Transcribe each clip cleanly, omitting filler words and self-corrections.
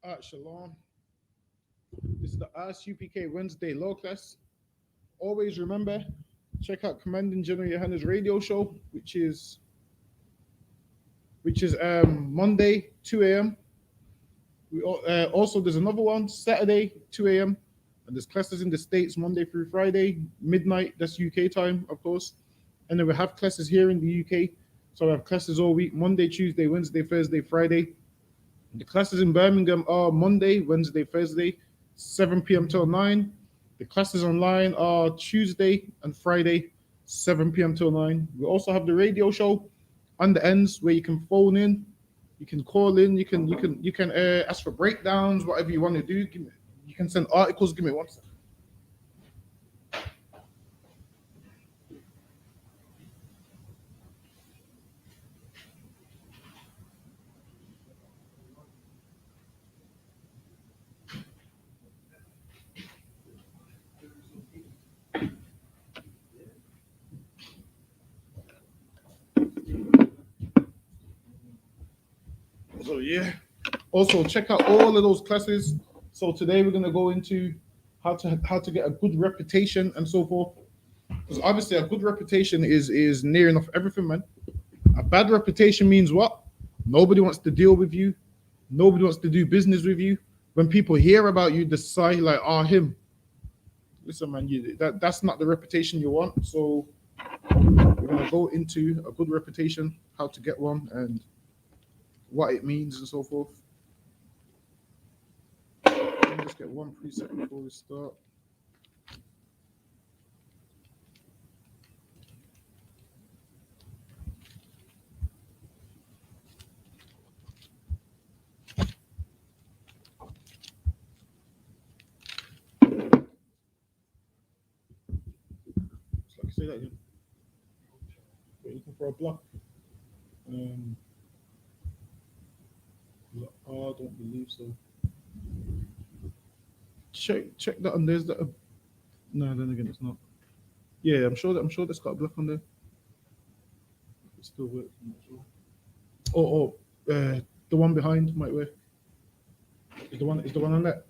Shalom. This is the I.S.U.P.K Wednesday law class. Always remember, check out Commanding General YAHANNA's radio show, which is Monday 2 a.m. We also there's another one Saturday 2 a.m. and there's classes in the States Monday through Friday midnight. That's UK time, of course. And then we have classes here in the UK. So we have classes all week: Monday, Tuesday, Wednesday, Thursday, Friday. The classes in Birmingham are Monday, Wednesday, Thursday, 7 p.m. till 9. The classes online are Tuesday and Friday, 7 p.m. till 9. We also have the radio show on the ends where you can phone in, you can call in, you can ask for breakdowns, whatever you want to do. You can send articles. Give me one second. So yeah. Also check out all of those classes. So today we're gonna go into how to get a good reputation and so forth. Because obviously a good reputation is near enough everything, man. A bad reputation means what? Nobody wants to deal with you. Nobody wants to do business with you. When people hear about you, they say like, "Oh, him." Listen, man, that's not the reputation you want. So we're gonna go into a good reputation, how to get one, and what it means and so forth. Let me just get one preset before we start. Like say that again. You're looking for a block. I don't believe so. Check that on there's that. No, then again, it's not. Yeah, I'm sure that's got a block on there. It still works. I'm not sure. The one behind might work. Is the one on that?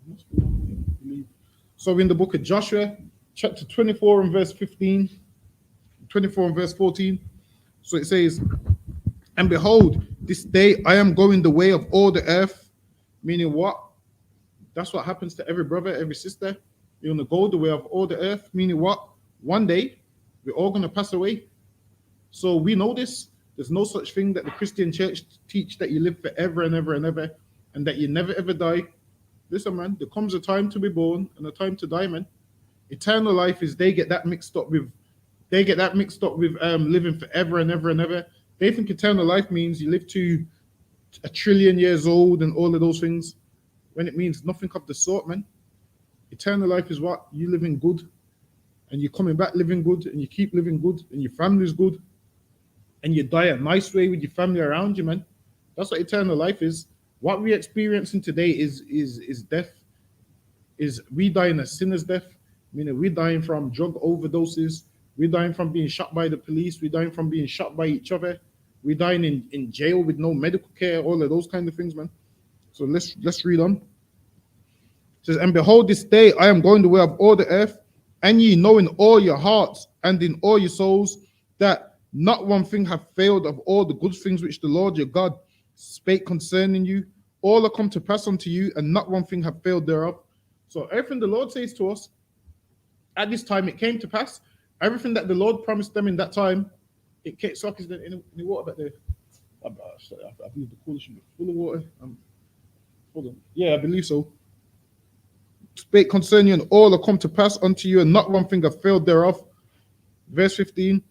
Must be one, I believe. So in the book of Joshua, chapter 24 and verse 15, 24 and verse 14. So it says, "And behold, this day I am going the way of all the earth," meaning what? That's what happens to every brother, every sister. You're going to go the way of all the earth, meaning what? One day, we're all going to pass away. So we know this. There's no such thing that the Christian church teach that you live forever and ever and ever, and that you never ever die. Listen, man, there comes a time to be born and a time to die, man. Eternal life is they get that mixed up with living forever and ever and ever. They think eternal life means you live to 1,000,000,000,000 years old and all of those things, when it means nothing of the sort, man. Eternal life is what? You living good, and you're coming back living good, and you keep living good, and your family's good, and you die a nice way with your family around you, man. That's what eternal life is. What we're experiencing today is death. Is we dying a sinner's death, meaning we're dying from drug overdoses, we're dying from being shot by the police, we're dying from being shot by each other, we're dying in jail with no medical care, all of those kind of things, man. So let's read on. It says, "And behold, this day I am going the way of all the earth, and ye know in all your hearts and in all your souls that not one thing hath failed of all the good things which the Lord your God spake concerning you. All are come to pass unto you, and not one thing hath failed thereof." So everything the Lord says to us, at this time it came to pass. Everything that the Lord promised them in that time, it came. So is in the water back there. I believe the cooler should be full of water. Hold on. Yeah, I believe so. "Spake concerning you, and all are come to pass unto you, and not one thing hath failed thereof." Verse 15.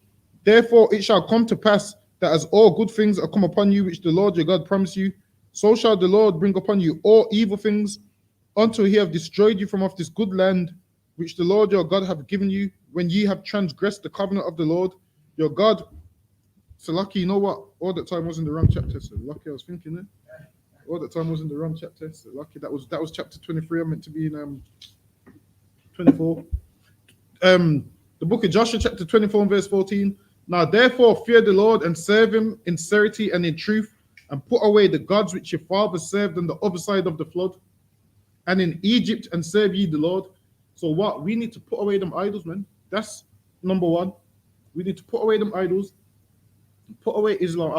"Therefore it shall come to pass that as all good things are come upon you, which the Lord your God promised you, so shall the Lord bring upon you all evil things, until he have destroyed you from off this good land, which the Lord your God hath given you, when ye have transgressed the covenant of the Lord your God." So lucky, you know what? All that time was in the wrong chapter. So lucky I was thinking it. All that time was in the wrong chapter. So lucky that was chapter 23. I meant to be in 24. The book of Joshua, chapter 24 and verse 14. "Now therefore fear the Lord and serve him in sincerity and in truth, and put away the gods which your fathers served on the other side of the flood, and in Egypt, and serve ye the Lord. So what? We need to put away them idols, man. That's number one. We need to put away them idols, put away Islam,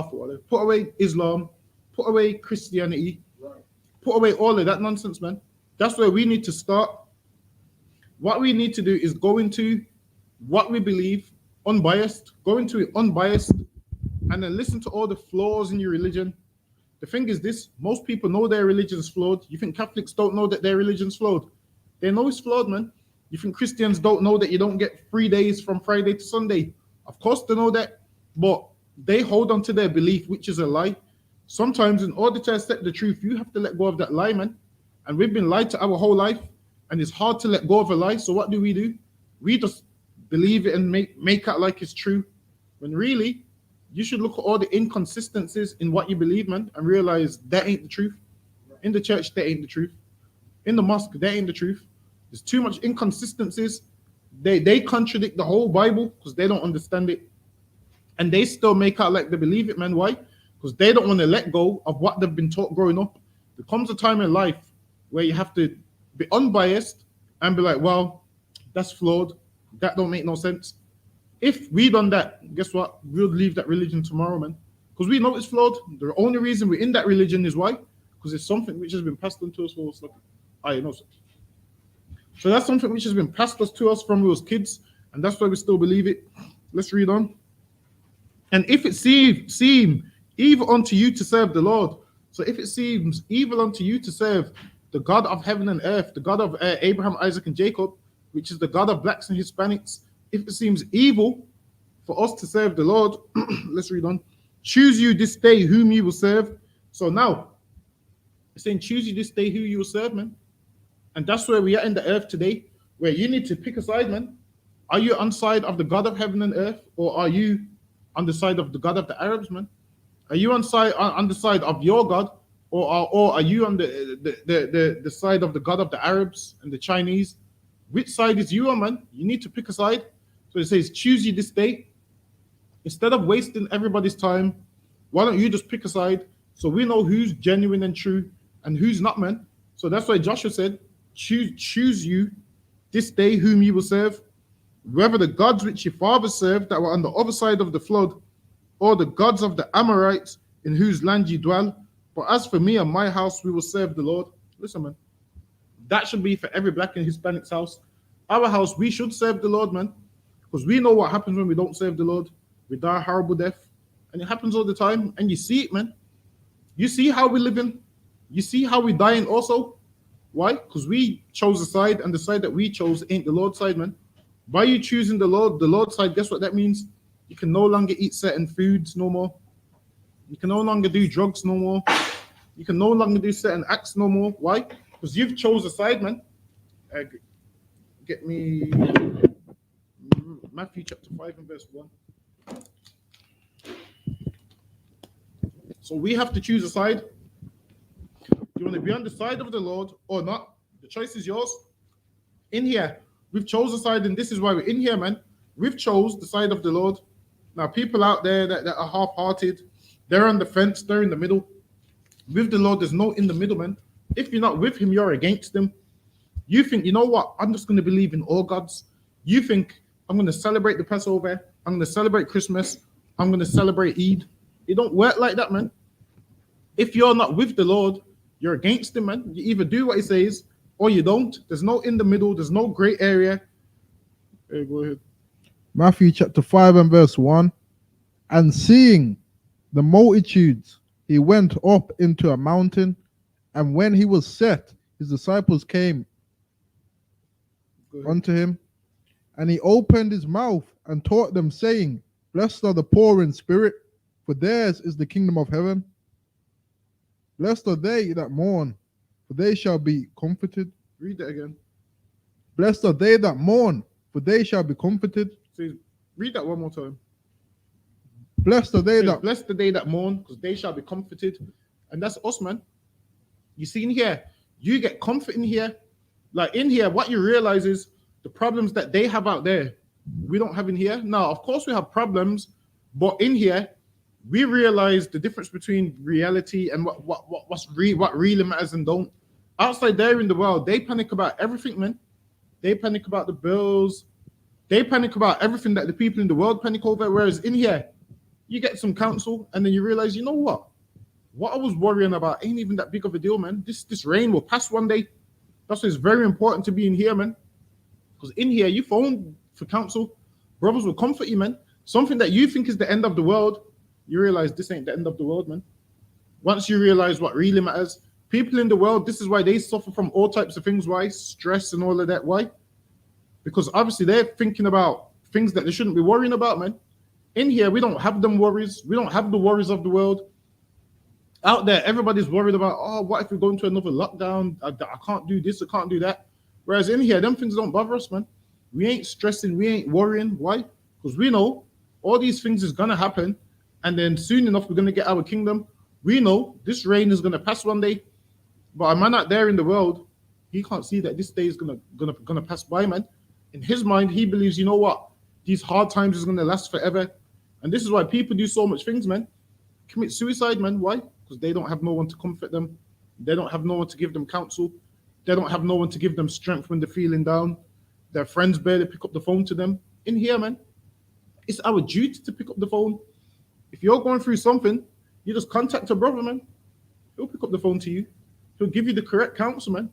put away Islam, put away Christianity, put away all of that nonsense, man. That's where we need to start. What we need to do is go into what we believe, unbiased, go into it unbiased, and then listen to all the flaws in your religion. The thing is this, most people know their religion's flawed. You think Catholics don't know that their religion's flawed? They know it's flawed, man. You think Christians don't know that you don't get 3 days from Friday to Sunday? Of course they know that, but they hold on to their belief, which is a lie. Sometimes in order to accept the truth, you have to let go of that lie, man. And we've been lied to our whole life, and it's hard to let go of a lie. So what do? We just believe it and make out like it's true, when really you should look at all the inconsistencies in what you believe, man, and realize that ain't the truth. In the church, that ain't the truth. In the mosque, that ain't the truth. There's too much inconsistencies. They contradict the whole Bible because they don't understand it, and they still make out like they believe it, man. Why? Because they don't want to let go of what they've been taught growing up. There comes a time in life where you have to be unbiased and be like, well, that's flawed. That don't make no sense. If we done that, guess what? We'll leave that religion tomorrow, man. Because we know it's flawed. The only reason we're in that religion is why? Because it's something which has been passed on to us for So that's something which has been passed to us from we was kids, and that's why we still believe it. Let's read on. And if it seem evil unto you to serve the Lord, so if it seems evil unto you to serve the God of heaven and earth, the God of Abraham, Isaac, and Jacob, which is the God of blacks and Hispanics, if it seems evil for us to serve the Lord, let's read on. Choose you this day whom you will serve. So now, it's saying choose you this day who you will serve, man. And that's where we are in the earth today, where you need to pick a side, man. Are you on side of the God of heaven and earth, or are you on the side of the God of the Arabs, man? Are you on the side of your God, or are you on the side of the God of the Arabs and the Chinese? Which side is you on, man? You need to pick a side. So it says, choose you this day. Instead of wasting everybody's time, why don't you just pick a side so we know who's genuine and true and who's not, man? So that's why Joshua said, choose you this day whom you will serve, whether the gods which your fathers served that were on the other side of the flood, or the gods of the Amorites in whose land you dwell. But as for me and my house, we will serve the Lord. Listen, man. That should be for every black and Hispanics house. Our house, we should serve the Lord, man. Because we know what happens when we don't serve the Lord. We die a horrible death. And it happens all the time. And you see it, man. You see how we live in. You see how we dying also. Why? Because we chose a side, and the side that we chose ain't the Lord's side, man. By you choosing the Lord's side, guess what that means? You can no longer eat certain foods no more. You can no longer do drugs no more. You can no longer do certain acts no more. Why? Because you've chose a side, man. Get me Matthew chapter 5 and verse 1. So we have to choose a side. Do you want to be on the side of the Lord or not? The choice is yours. In here, we've chose a side, and this is why we're in here, man. We've chose the side of the Lord. Now, people out there that are half-hearted, they're on the fence, they're in the middle. With the Lord, there's no in the middle, man. If you're not with him, you're against him. You think, you know what? I'm just going to believe in all gods. You think, I'm going to celebrate the Passover. I'm going to celebrate Christmas. I'm going to celebrate Eid. It don't work like that, man. If you're not with the Lord, you're against him, man. You either do what he says or you don't. There's no in the middle. There's no gray area. Hey, go ahead. Matthew chapter 5 and verse 1. And seeing the multitudes, he went up into a mountain, and when he was set, his disciples came unto him, and he opened his mouth and taught them, saying, Blessed are the poor in spirit, for theirs is the kingdom of heaven. Blessed are they that mourn, for they shall be comforted. Read that again. Blessed are they that mourn, for they shall be comforted. See, read that one more time. Blessed are they that mourn, because they shall be comforted. And that's us, man. You see in here, you get comfort in here. Like in here, what you realize is the problems that they have out there, we don't have in here. Now, of course, we have problems, but in here, we realize the difference between reality and what really matters and don't. Outside there in the world, they panic about everything, man. They panic about the bills. They panic about everything that the people in the world panic over. Whereas in here, you get some counsel, and then you realize, you know what? What I was worrying about ain't even that big of a deal, man. This rain will pass one day. That's why it's very important to be in here, man. Because in here, you phone for counsel, brothers will comfort you, man. Something that you think is the end of the world, you realize this ain't the end of the world, man. Once you realize what really matters, people in the world, this is why they suffer from all types of things. Why? Stress and all of that. Why? Because obviously they're thinking about things that they shouldn't be worrying about, man. In here, we don't have them worries. We don't have the worries of the world. Out there, everybody's worried about, oh, what if we go into another lockdown? I can't do this, I can't do that. Whereas in here, them things don't bother us, man. We ain't stressing, we ain't worrying. Why? Because we know all these things is gonna happen, and then soon enough we're gonna get our kingdom. We know this rain is gonna pass one day, but a man out there in the world, he can't see that this day is gonna pass by, man. In his mind, he believes, you know what? These hard times is gonna last forever, and this is why people do so much things, man. Commit suicide, man. Why? Because they don't have no one to comfort them. They don't have no one to give them counsel. They don't have no one to give them strength when they're feeling down. Their friends barely pick up the phone to them. In here, man, it's our duty to pick up the phone. If you're going through something, you just contact a brother, man. He'll pick up the phone to you. He'll give you the correct counsel, man.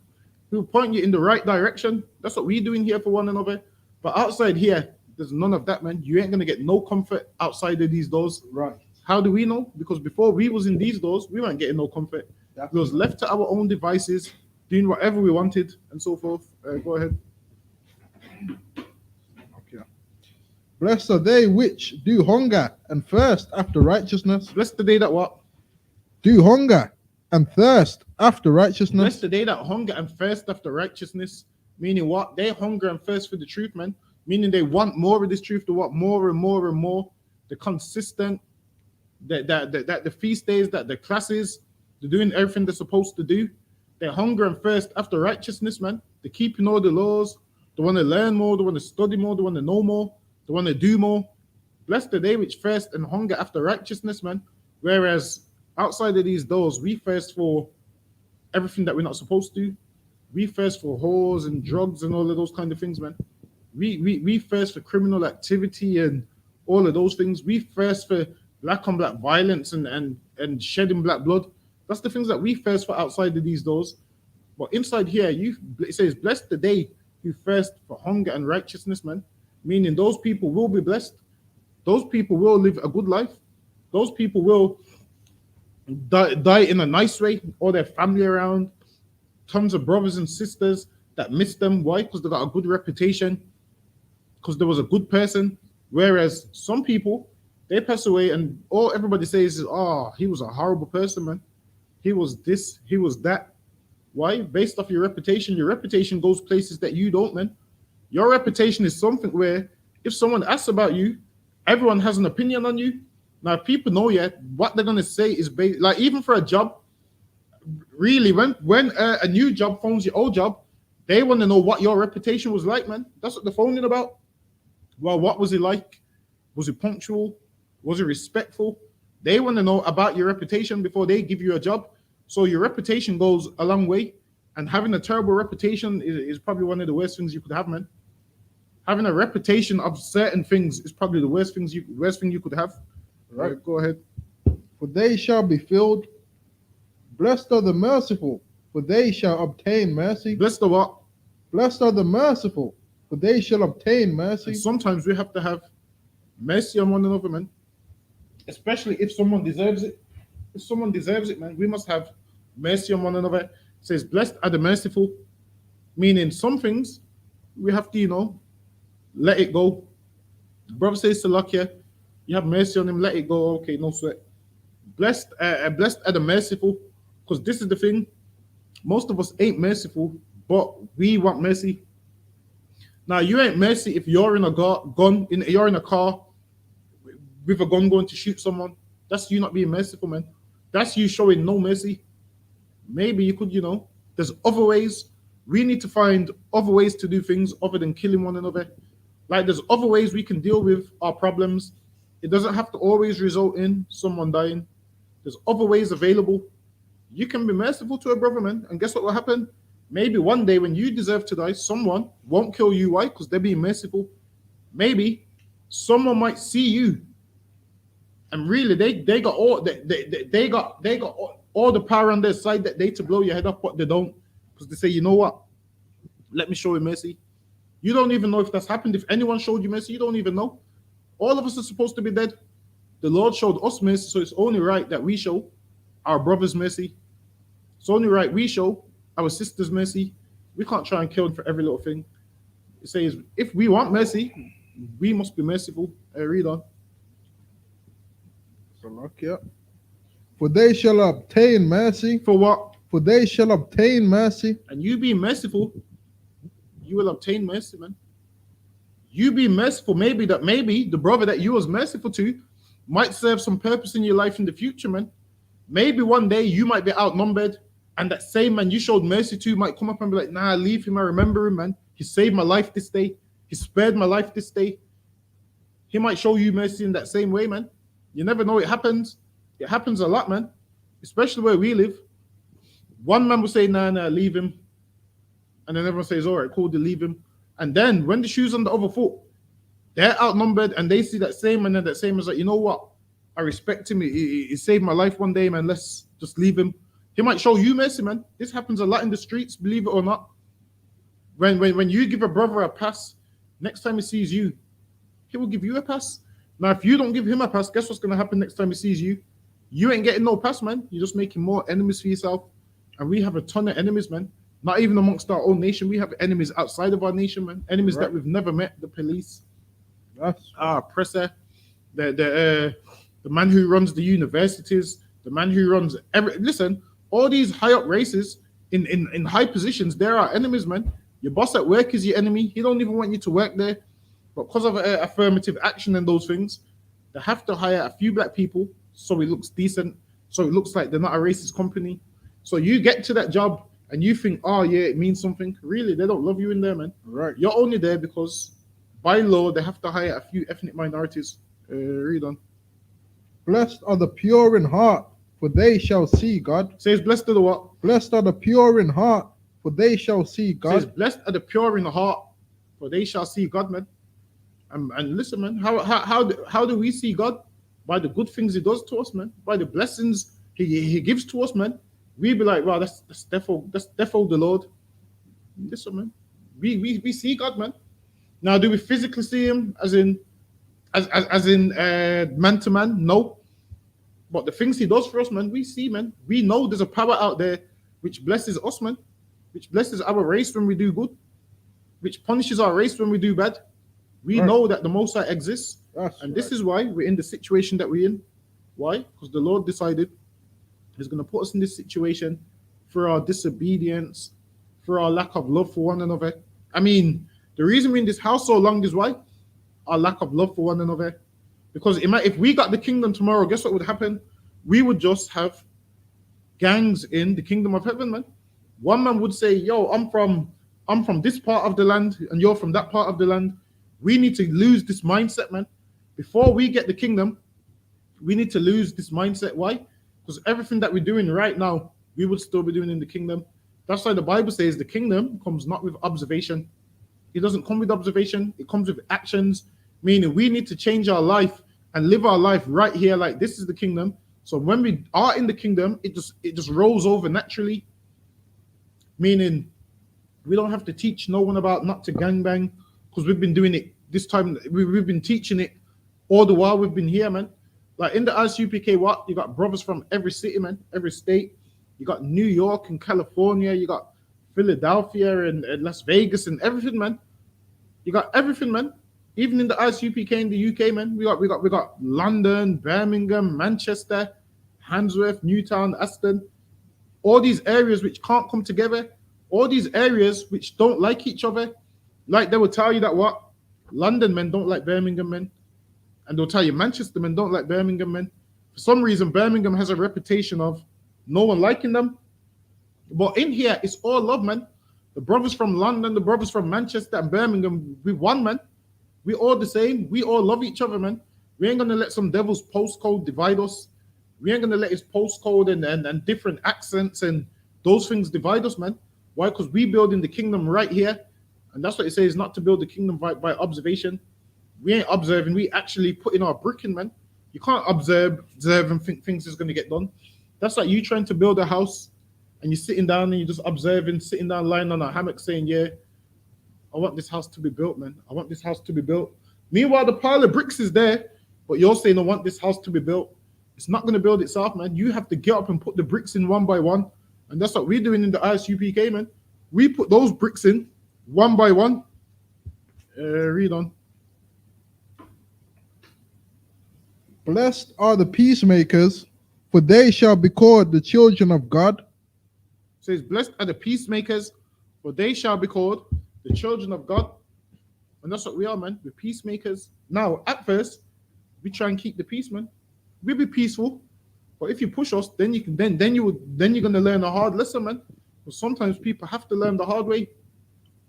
He'll point you in the right direction. That's what we do in here for one another. But outside here, there's none of that, man. You ain't going to get no comfort outside of these doors. Right. How do we know? Because before we was in these doors, we weren't getting no comfort. We was left to our own devices, doing whatever we wanted and so forth. Go ahead. Okay. Blessed are they which do hunger and thirst after righteousness. Blessed the day that what? Do hunger and thirst after righteousness. Blessed the day that hunger and thirst after righteousness. Meaning what? They hunger and thirst for the truth, man. Meaning they want more of this truth. To what? More and more and more. The consistent. That the feast days, that the classes, they're doing everything they're supposed to do. They hunger and thirst after righteousness, man. They're keeping all the laws. They want to learn more. They want to study more. They want to know more. They want to do more. Blessed the day which thirst and hunger after righteousness, man. Whereas outside of these doors, we thirst for everything that we're not supposed to. We thirst for whores and drugs and all of those kind of things, man. We thirst for criminal activity and all of those things. We thirst for black on black violence and shedding black blood. That's the things that we thirst for outside of these doors. But inside here, it says, blessed the day you thirst for hunger and righteousness, man. Meaning those people will be blessed. Those people will live a good life. Those people will die in a nice way, all their family around, tons of brothers and sisters that miss them. Why? Because they got a good reputation, because there was a good person. Whereas some people, they pass away and all everybody says is, oh, he was a horrible person, man. He was this, he was that. Why? Based off your reputation goes places that you don't, man. Your reputation is something where if someone asks about you, everyone has an opinion on you. Now, if people know yet, what they're going to say is based, like even for a job, really, when a new job phones your old job, they want to know what your reputation was like, man. That's what they're phoning about. Well, what was it like? Was it punctual? Was it respectful? They want to know about your reputation before they give you a job. So your reputation goes a long way. And having a terrible reputation is probably one of the worst things you could have, man. Having a reputation of certain things is probably the worst thing you could have. Right, go ahead. For they shall be filled. Blessed are the merciful, for they shall obtain mercy. Blessed are what? Blessed are the merciful, for they shall obtain mercy. And sometimes we have to have mercy on one another, man. Especially if someone deserves it. If someone deserves it, man, we must have mercy on one another. It says, blessed are the merciful, meaning some things we have to, let it go. Brother says to Salakia, you have mercy on him, let it go. Okay, no sweat. Blessed are the merciful, because this is the thing. Most of us ain't merciful, but we want mercy. Now, you ain't mercy if you're in a you're in a car with a gun going to shoot someone. That's you not being merciful, man. That's you showing no mercy. Maybe you could, there's other ways. We need to find other ways to do things other than killing one another. Like there's other ways we can deal with our problems It doesn't have to always result in someone dying. There's other ways available. You can be merciful to a brother, man, and guess what will happen? Maybe one day when you deserve to die, someone won't kill you. Why? Because they're being merciful. Maybe someone might see you, and really they got all they got all the power on their side that they to blow your head off, but they don't, because they say, you know what? Let me show you mercy. You don't even know if that's happened. If anyone showed you mercy, you don't even know. All of us are supposed to be dead. The Lord showed us mercy, so it's only right that we show our brothers mercy. It's only right we show our sisters mercy. We can't try and kill them for every little thing. It says, if we want mercy, we must be merciful. Read on. For they shall obtain mercy. For what? For they shall obtain mercy. And you be merciful, you will obtain mercy, man. You be merciful. Maybe the brother that you was merciful to might serve some purpose in your life in the future, man. Maybe one day you might be outnumbered, and that same man you showed mercy to might come up and be like, nah, leave him. I remember him, man. He saved my life this day. He spared my life this day. He might show you mercy in that same way, man. You never know. It happens. It happens a lot, man. Especially where we live. One man will say, nah, leave him. And then everyone says, all right, cool, to leave him. And then when the shoe's on the other foot, they're outnumbered and they see that same man, and that same is like, you know what? I respect him. He saved my life one day, man. Let's just leave him. He might show you mercy, man. This happens a lot in the streets, believe it or not. When you give a brother a pass, next time he sees you, he will give you a pass. Now, if you don't give him a pass, guess what's going to happen next time he sees you? You ain't getting no pass, man. You're just making more enemies for yourself. And we have a ton of enemies, man. Not even amongst our own nation. We have enemies outside of our nation, man. Enemies that we've never met. The police, our oppressor, the man who runs the universities, the man who runs listen, all these high up races in high positions, they're our enemies, man. Your boss at work is your enemy. He don't even want you to work there. But because of affirmative action and those things, they have to hire a few black people so it looks decent, so it looks like they're not a racist company. So you get to that job and you think, oh yeah, it means something. Really, they don't love you in there, man. Right. You're only there because by law they have to hire a few ethnic minorities. Read on. Blessed are the pure in heart, for they shall see God. Says, blessed are the what? Blessed are the pure in heart, for they shall see God. Says, blessed are the pure in the heart, for they shall see God, man. And listen, man, how do we see God? By the good things he does to us, man. By the blessings he gives to us, man. We be like, wow, that's defo the Lord. Listen, man. We see God, man. Now, do we physically see him as in man to man? No. But the things he does for us, man, we see, man. We know there's a power out there which blesses us, man. Which blesses our race when we do good. Which punishes our race when we do bad. We know that the Most High exists. This is why we're in the situation that we're in. Why? Because the Lord decided he's going to put us in this situation for our disobedience, for our lack of love for one another. I mean, the reason we're in this house so long is why? Our lack of love for one another. Because if we got the kingdom tomorrow, guess what would happen? We would just have gangs in the kingdom of heaven, man. One man would say, yo, I'm from this part of the land and you're from that part of the land. We need to lose this mindset, man. Before we get the kingdom, we need to lose this mindset. Why? Because everything that we're doing right now, we would still be doing in the kingdom. That's why the Bible says the kingdom comes not with observation. It doesn't come with observation. It comes with actions, meaning we need to change our life and live our life right here like this is the kingdom. So when we are in the kingdom, it just rolls over naturally, meaning we don't have to teach no one about not to gangbang because we've been doing it this time. We've been teaching it all the while we've been here, man. Like in the I.S.U.P.K, what? You got brothers from every city, man, every state. You got New York and California. You got Philadelphia and Las Vegas and everything, man. You got everything, man. Even in the I.S.U.P.K in the UK, man, we got London, Birmingham, Manchester, Handsworth, Newtown, Aston. All these areas which can't come together. All these areas which don't like each other. Like they will tell you that what? London men don't like Birmingham men. And they'll tell you Manchester men don't like Birmingham men. For some reason, Birmingham has a reputation of no one liking them. But in here, it's all love, man. The brothers from London, the brothers from Manchester and Birmingham, we one, man. We all the same. We all love each other, man. We ain't gonna let some devil's postcode divide us. We ain't gonna let his postcode and different accents and those things divide us, man. Why? Because we building the kingdom right here, and that's what it says, not to build the kingdom by observation. We ain't observing. We actually putting our brick in, man. You can't observe and think things is gonna get done. That's like you trying to build a house, and you're sitting down and you're just observing, sitting down, lying on a hammock, saying, "Yeah, I want this house to be built, man. I want this house to be built." Meanwhile, the pile of bricks is there, but you're saying, "I want this house to be built." It's not going to build itself, man. You have to get up and put the bricks in one by one. And that's what we're doing in the I.S.U.P.K, man. We put those bricks in one by one. Read on. Blessed are the peacemakers, for they shall be called the children of God. It says, blessed are the peacemakers, for they shall be called the children of God. And that's what we are, man. We're peacemakers. Now, at first, we try and keep the peace, man. We be peaceful, but if you push us, then you can then you're gonna learn a hard lesson, man. But sometimes people have to learn the hard way.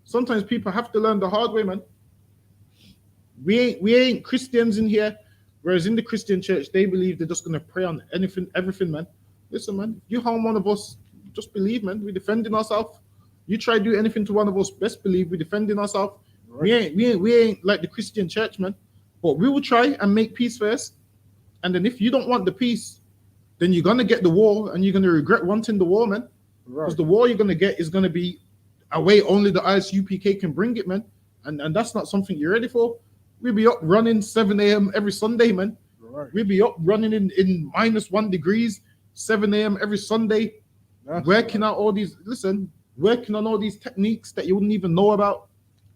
Sometimes people have to learn the hard way, man. We ain't Christians in here, whereas in the Christian church they believe they're just gonna pray on everything, man. Listen, man, you harm one of us, just believe, man. We're defending ourselves. You try to do anything to one of us, best believe we're defending ourselves. Right. We ain't like the Christian church, man. But we will try and make peace first. And then if you don't want the peace, then you're gonna get the war, and you're gonna regret wanting the war, man. Because the war you're gonna get is gonna be a way only the I.S.U.P.K can bring it, man. And that's not something you're ready for. We'll be up running 7 a.m. every Sunday, man. Right. We'll be up running in -1 degrees, 7 a.m. every Sunday, working out all these. Listen, working on all these techniques that you wouldn't even know about.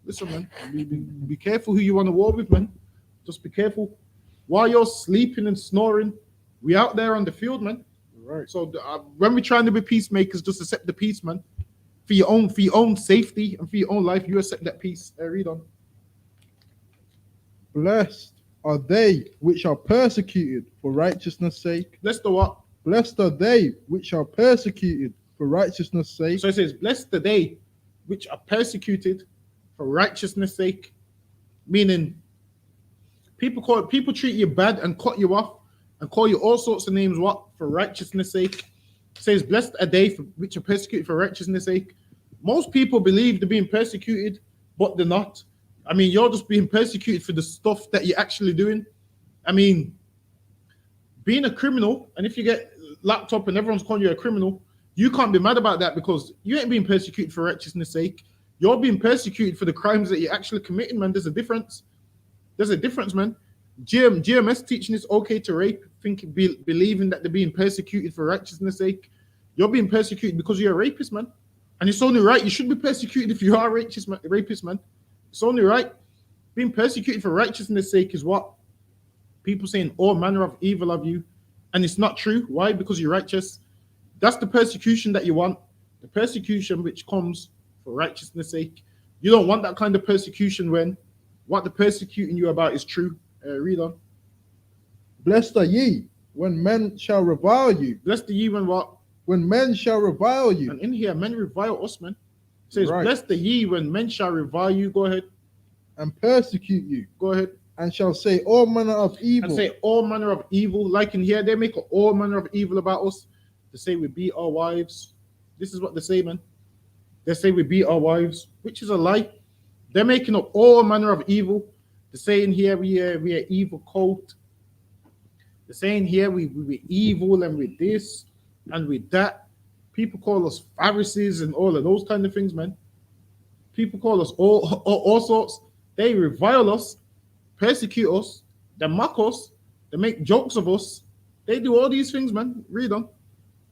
Listen, man, be careful who you want to war with, man. Just be careful. While you're sleeping and snoring, we out there on the field, man. Right. So when we're trying to be peacemakers, just accept the peace, man. For your own safety and for your own life, you accept that peace. Read on. Blessed are they which are persecuted for righteousness' sake. Blessed are what? Blessed are they which are persecuted for righteousness' sake. So it says, blessed are they which are persecuted for righteousness' sake. Meaning, people treat you bad and cut you off and call you all sorts of names. What? For righteousness' sake. It says, blessed are they which are persecuted for righteousness' sake. Most people believe they're being persecuted, but they're not. I mean, you're just being persecuted for the stuff that you're actually doing. I mean, being a criminal, and if you get locked up and everyone's calling you a criminal, you can't be mad about that because you ain't being persecuted for righteousness' sake. You're being persecuted for the crimes that you're actually committing, man. There's a difference. There's a difference, man. GMS teaching it's okay to rape, believing that they're being persecuted for righteousness' sake. You're being persecuted because you're a rapist, man. And it's only right. You should be persecuted if you are a rapist, man. It's only right. Being persecuted for righteousness' sake is what? People saying all manner of evil of you. And it's not true. Why? Because you're righteous. That's the persecution that you want. The persecution which comes for righteousness' sake. You don't want that kind of persecution when what they're persecuting you about is true. Read on. Blessed are ye when men shall revile you. Blessed are ye when what? When men shall revile you. And in here, men revile us, man. It says, right. Blessed are ye when men shall revile you. Go ahead. And persecute you. Go ahead. And shall say all manner of evil. And say all manner of evil. Like in here, they make all manner of evil about us. They say we beat our wives. This is what they say, man. They say we beat our wives, which is a lie. They're making up all manner of evil. They're saying here we are evil cult. They're saying here we're evil and we're this and we're that. People call us Pharisees and all of those kind of things, man. People call us all sorts. They revile us, persecute us, they mock us, they make jokes of us. They do all these things, man. Read on.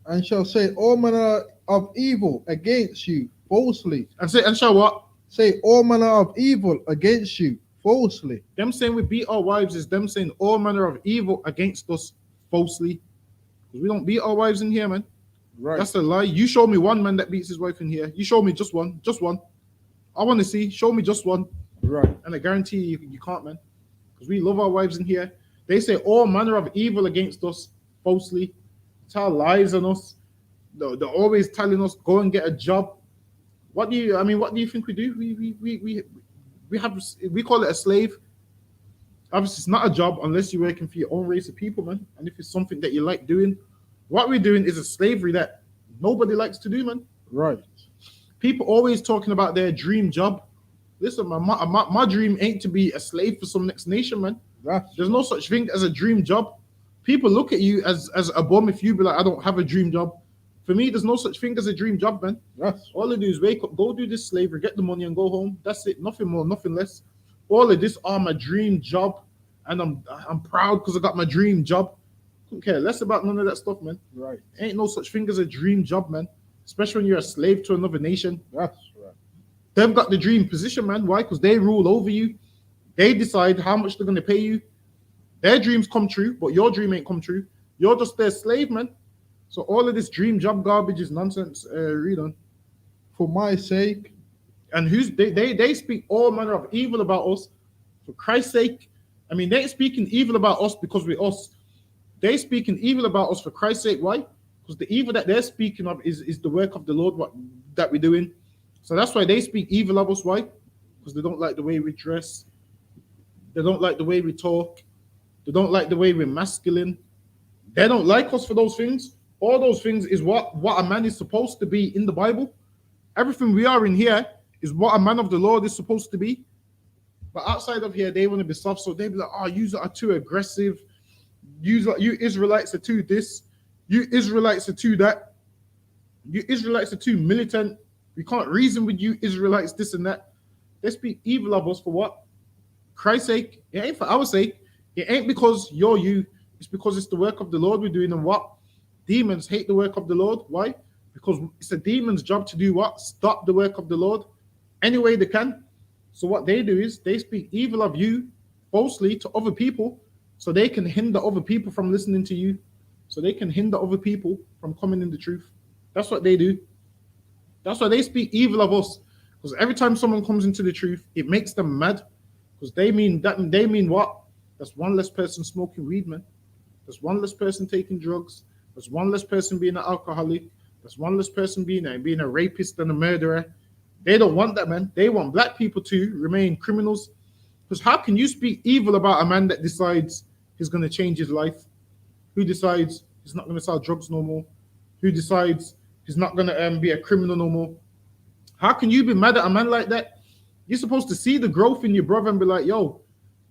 And shall say all manner of evil against you falsely. And shall what? Say all manner of evil against you falsely. Them saying we beat our wives is them saying all manner of evil against us falsely. Because we don't beat our wives in here, man. Right. That's a lie. You show me one man that beats his wife in here. You show me just one. Just one. I want to see. Show me just one. Right. And I guarantee you can't, man. Because we love our wives in here. They say all manner of evil against us falsely. Tell lies on us. They're always telling us go and get a job. What do you think we do? We call it a slave. Obviously, it's not a job unless you're working for your own race of people, man. And if it's something that you like doing, what we're doing is a slavery that nobody likes to do, man. Right. People always talking about their dream job. Listen, man, my dream ain't to be a slave for some next nation, man. There's no such thing as a dream job. People look at you as a bum if you be like, I don't have a dream job. For me, there's no such thing as a dream job, man. Yes. All I do is wake up, go do this slavery, get the money, and go home. That's it. Nothing more, nothing less. All of this are my dream job, and I'm proud because I got my dream job. Don't care less about none of that stuff, man. Right. Ain't no such thing as a dream job, man. Especially when you're a slave to another nation. That's right. They've got the dream position, man. Why? Because they rule over you. They decide how much they're gonna pay you. Their dreams come true, but your dream ain't come true. You're just their slave, man. So all of this dream job garbage is nonsense. Read on. For my sake. And they speak all manner of evil about us for Christ's sake. I mean, they ain't speaking evil about us because we're us. They speaking evil about us for Christ's sake. Why? Because the evil that they're speaking of is the work of the Lord that we're doing. So that's why they speak evil of us. Why? Because they don't like the way we dress. They don't like the way we talk. They don't like the way we're masculine. They don't like us for those things. All those things is what a man is supposed to be in the Bible. Everything we are in here is what a man of the Lord is supposed to be. But outside of here, they want to be soft. So they be like, oh, you are too aggressive. You Israelites are too this. You Israelites are too that. You Israelites are too militant. We can't reason with you Israelites, this and that. They speak evil of us for what? Christ's sake. It ain't for our sake. It ain't because you're you. It's because it's the work of the Lord we're doing. And what? Demons hate the work of the Lord. Why? Because it's a demon's job to do what? Stop the work of the Lord any way they can. So what they do is they speak evil of you falsely to other people so they can hinder other people from listening to you. So they can hinder other people from coming in the truth. That's what they do. That's why they speak evil of us. Because every time someone comes into the truth, it makes them mad. Because they mean what? That's one less person smoking weed, man. There's one less person taking drugs. There's one less person being an alcoholic. There's one less person being a rapist and a murderer. They don't want that, man. They want black people to remain criminals. Because how can you speak evil about a man that decides he's going to change his life? Who decides he's not going to sell drugs no more? Who decides he's not going to be a criminal no more? How can you be mad at a man like that? You're supposed to see the growth in your brother and be like, yo,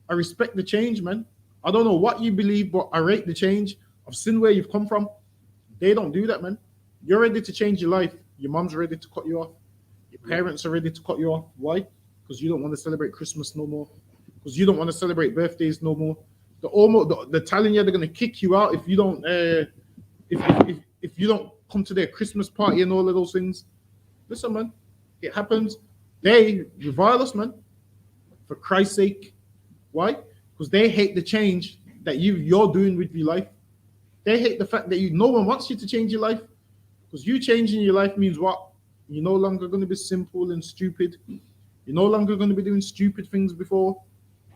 I respect the change, man. I don't know what you believe, but I rate the change. I've seen where you've come from. They don't do that, man. You're ready to change your life. Your mom's ready to cut you off. Your parents are ready to cut you off. Why? Because you don't want to celebrate Christmas no more. Because you don't want to celebrate birthdays no more. The telling you they're gonna kick you out if you don't if you don't come to their Christmas party and all of those things. Listen, man, it happens. They revile us, man, for Christ's sake. Why? Because they hate the change that you're doing with your life. They hate the fact that no one wants you to change your life. Because you changing your life means what? You're no longer going to be simple and stupid. You're no longer going to be doing stupid things before.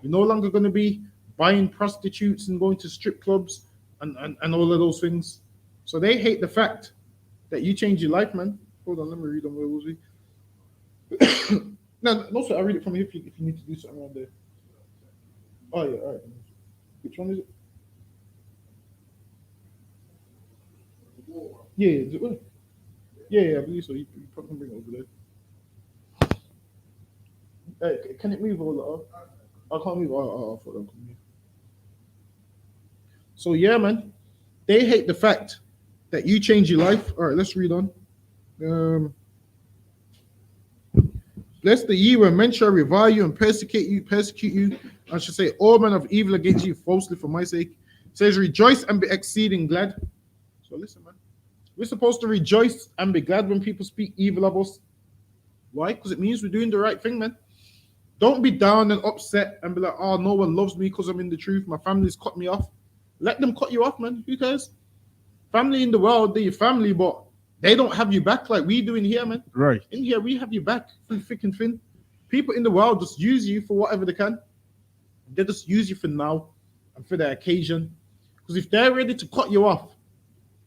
You're no longer going to be buying prostitutes and going to strip clubs and all of those things. So they hate the fact that you change your life, man. Hold on, let me read on. Where was we? No, sir, I'll read it from here if you need to do something around there. Oh, yeah, all right. Which one is it? Yeah, is it what? Yeah, I believe so. You probably can bring it over there. Hey, can it move over? I can't move. I thought I'm coming here. So yeah, man, they hate the fact that you change your life. All right, let's read on. Bless the ye when men shall revile you and persecute you. I should say all men of evil against you falsely for my sake. It says rejoice and be exceeding glad. So listen, man. We're supposed to rejoice and be glad when people speak evil of us. Why? Because it means we're doing the right thing, man. Don't be down and upset and be like, oh, no one loves me because I'm in the truth. My family's cut me off. Let them cut you off, man. Who cares? Family in the world, they're your family, but they don't have you back like we do in here, man. Right. In here, we have you back through thick and thin. People in the world just use you for whatever they can. They just use you for now and for the occasion. Because if they're ready to cut you off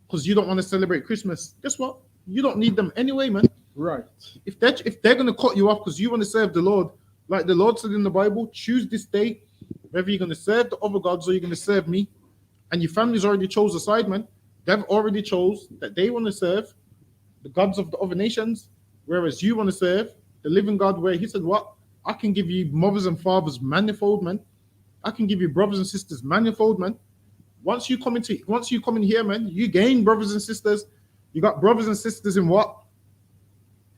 because you don't want to celebrate Christmas, guess what? You don't need them anyway, man. Right. If they're going to cut you off because you want to serve the Lord, like the Lord said in the Bible, choose this day Whether you're going to serve the other gods or you're going to serve me, and your family's already chose a side, man. They've already chose that they want to serve the gods of the other nations, whereas you want to serve the living God, where he said, what? I can give you mothers and fathers manifold, man. I can give you brothers and sisters manifold, man. Once you come in here, man, you gain brothers and sisters. You got brothers and sisters in what?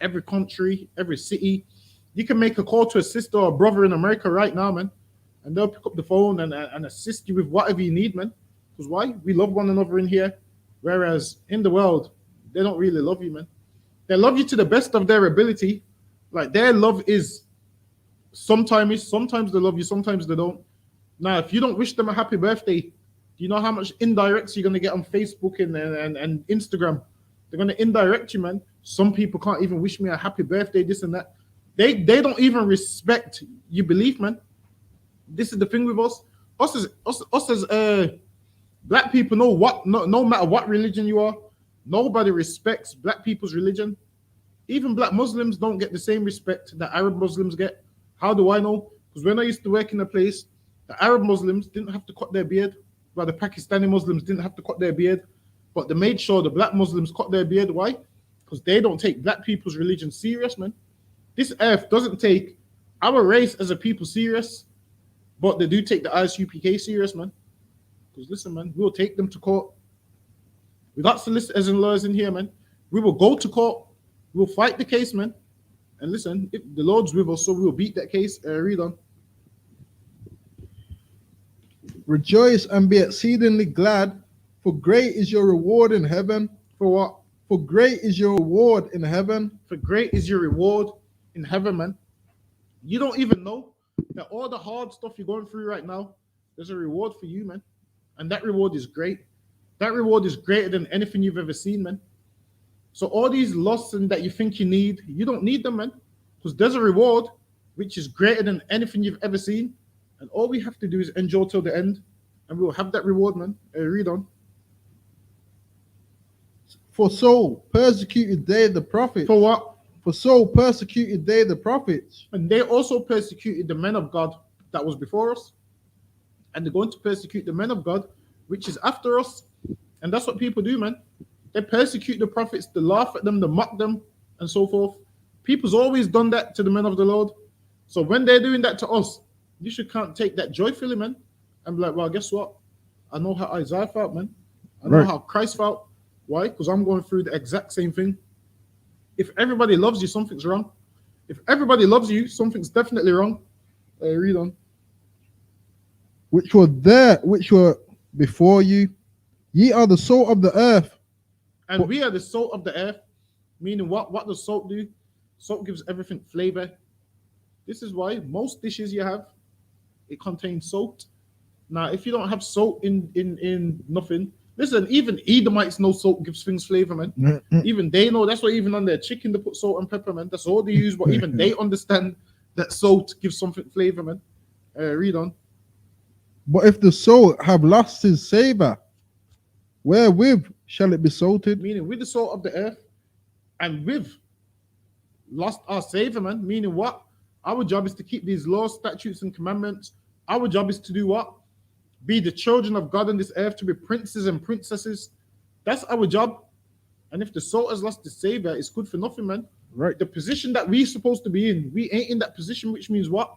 Every country, every city. You can make a call to a sister or a brother in America right now, man, and they'll pick up the phone and assist you with whatever you need, man. Because why? We love one another in here, whereas in the world, they don't really love you, man. They love you to the best of their ability. Like, their love is sometimes they love you, sometimes they don't. Now, if you don't wish them a happy birthday, do you know how much indirects you're going to get on Facebook and Instagram? They're going to indirect you, man. Some people can't even wish me a happy birthday, this and that. They don't even respect your belief, man. This is the thing with us. Us as black people, no matter what religion you are, nobody respects black people's religion. Even black Muslims don't get the same respect that Arab Muslims get. How do I know? Because when I used to work in a place, the Arab Muslims didn't have to cut their beard, while the Pakistani Muslims didn't have to cut their beard. But they made sure the black Muslims cut their beard. Why? Because they don't take black people's religion serious, man. This earth doesn't take our race as a people serious, but they do take the I.S.U.P.K serious, man. Because listen, man, we'll take them to court. We got solicitors and lawyers in here, man. We will go to court. We'll fight the case, man. And listen, if the Lord's with us, so we'll beat that case. Read on. Rejoice and be exceedingly glad, for great is your reward in heaven. For what? For great is your reward in heaven. For great is your reward in heaven, man. You don't even know that all the hard stuff you're going through right now, there's a reward for you, man. And that reward is great. That reward is greater than anything you've ever seen, man. So all these lusts and that you think you need, you don't need them, man. Because there's a reward which is greater than anything you've ever seen. And all we have to do is endure till the end, and we'll have that reward, man. Read on. For so persecuted they the prophets. For what? For so persecuted they the prophets. And they also persecuted the men of God that was before us. And they're going to persecute the men of God, which is after us. And that's what people do, man. They persecute the prophets, they laugh at them, they mock them, and so forth. People's always done that to the men of the Lord. So when they're doing that to us, you should can't take that joyfully, man. And be like, well, guess what? I know how Isaiah felt, man. I know how Christ felt. Why? Because I'm going through the exact same thing. If everybody loves you, something's wrong. If everybody loves you, something's definitely wrong. Read on. Which were before you. Ye are the salt of the earth. And we are the salt of the earth. Meaning what? What does salt do? Salt gives everything flavor. This is why most dishes you have, it contains salt. Now, if you don't have salt in nothing, listen, even Edomites know salt gives things flavor, man. Even they know. That's why even on their chicken they put salt and pepper, man. That's all they use. But even they understand that salt gives something flavor, man. Read on. But if the salt have lost his savor, wherewith shall it be salted? Meaning with the salt of the earth, and we've lost our savor, man. Meaning what? Our job is to keep these laws, statutes, and commandments. Our job is to do what? Be the children of God on this earth, to be princes and princesses. That's our job. And if the salt has lost the savor, it's good for nothing, man. Right. The position that we're supposed to be in, we ain't in that position, which means what?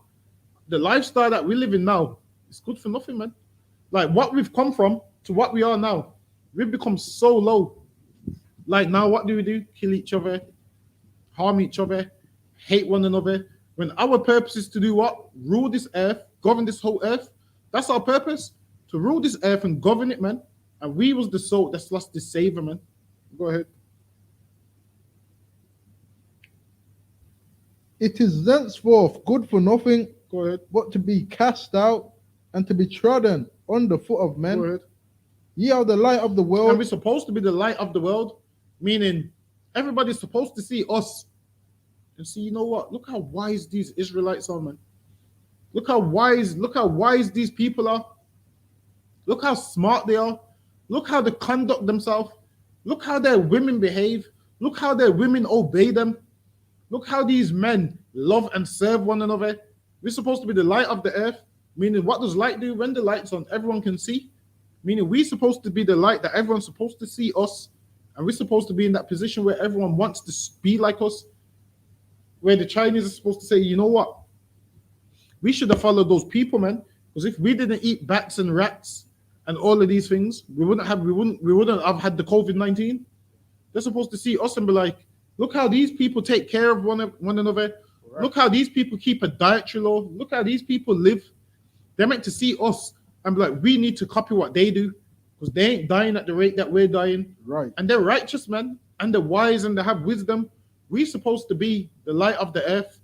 The lifestyle that we live in now is good for nothing, man. Like what we've come from to what we are now, we've become so low. Like now, what do? Kill each other, harm each other, hate one another. When our purpose is to do what? Rule this earth, govern this whole earth. That's our purpose, to rule this earth and govern it, man. And we was the salt that's lost this savor, man. Go ahead. It is thenceforth good for nothing, Go ahead. but to be cast out and to be trodden under foot of men. Go ahead. Ye are the light of the world. And we're supposed to be the light of the world, meaning everybody's supposed to see us and see, you know what? Look how wise these Israelites are, man. Look how wise these people are. Look how smart they are. Look how they conduct themselves. Look how their women behave. Look how their women obey them. Look how these men love and serve one another. We're supposed to be the light of the earth. Meaning, what does light do? When the light's on, everyone can see. Meaning, we're supposed to be the light that everyone's supposed to see us, and we're supposed to be in that position where everyone wants to be like us. Where the Chinese are supposed to say, you know what? We should have followed those people, man. Because if we didn't eat bats and rats and all of these things, we wouldn't have had the COVID-19. They're supposed to see us and be like, look how these people take care of one another. Right. Look how these people keep a dietary law. Look how these people live. They're meant to see us and be like, we need to copy what they do because they ain't dying at the rate that we're dying. Right. And they're righteous, man. And they're wise and they have wisdom. We're supposed to be the light of the earth.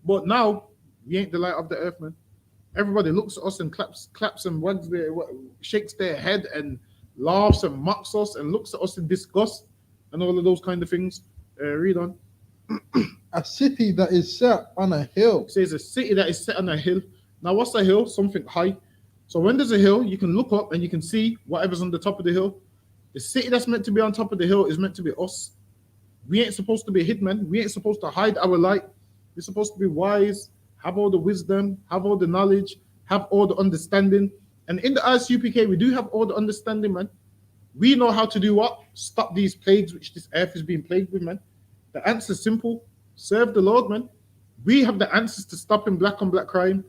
But now, we ain't the light of the earth, man. Everybody looks at us and claps and wags shakes their head and laughs and mocks us and looks at us in disgust and all of those kind of things. Read on. A city that is set on a hill. It says a city that is set on a hill. Now, what's a hill? Something high. So when there's a hill, you can look up and you can see whatever's on the top of the hill. The city that's meant to be on top of the hill is meant to be us. We ain't supposed to be hidden. We ain't supposed to hide our light. We're supposed to be wise, have all the wisdom, have all the knowledge, have all the understanding. And in the I.S.U.P.K, we do have all the understanding, man. We know how to do what? Stop these plagues which this earth is being plagued with, man. The answer is simple. Serve the Lord, man. We have the answers to stopping black on black crime.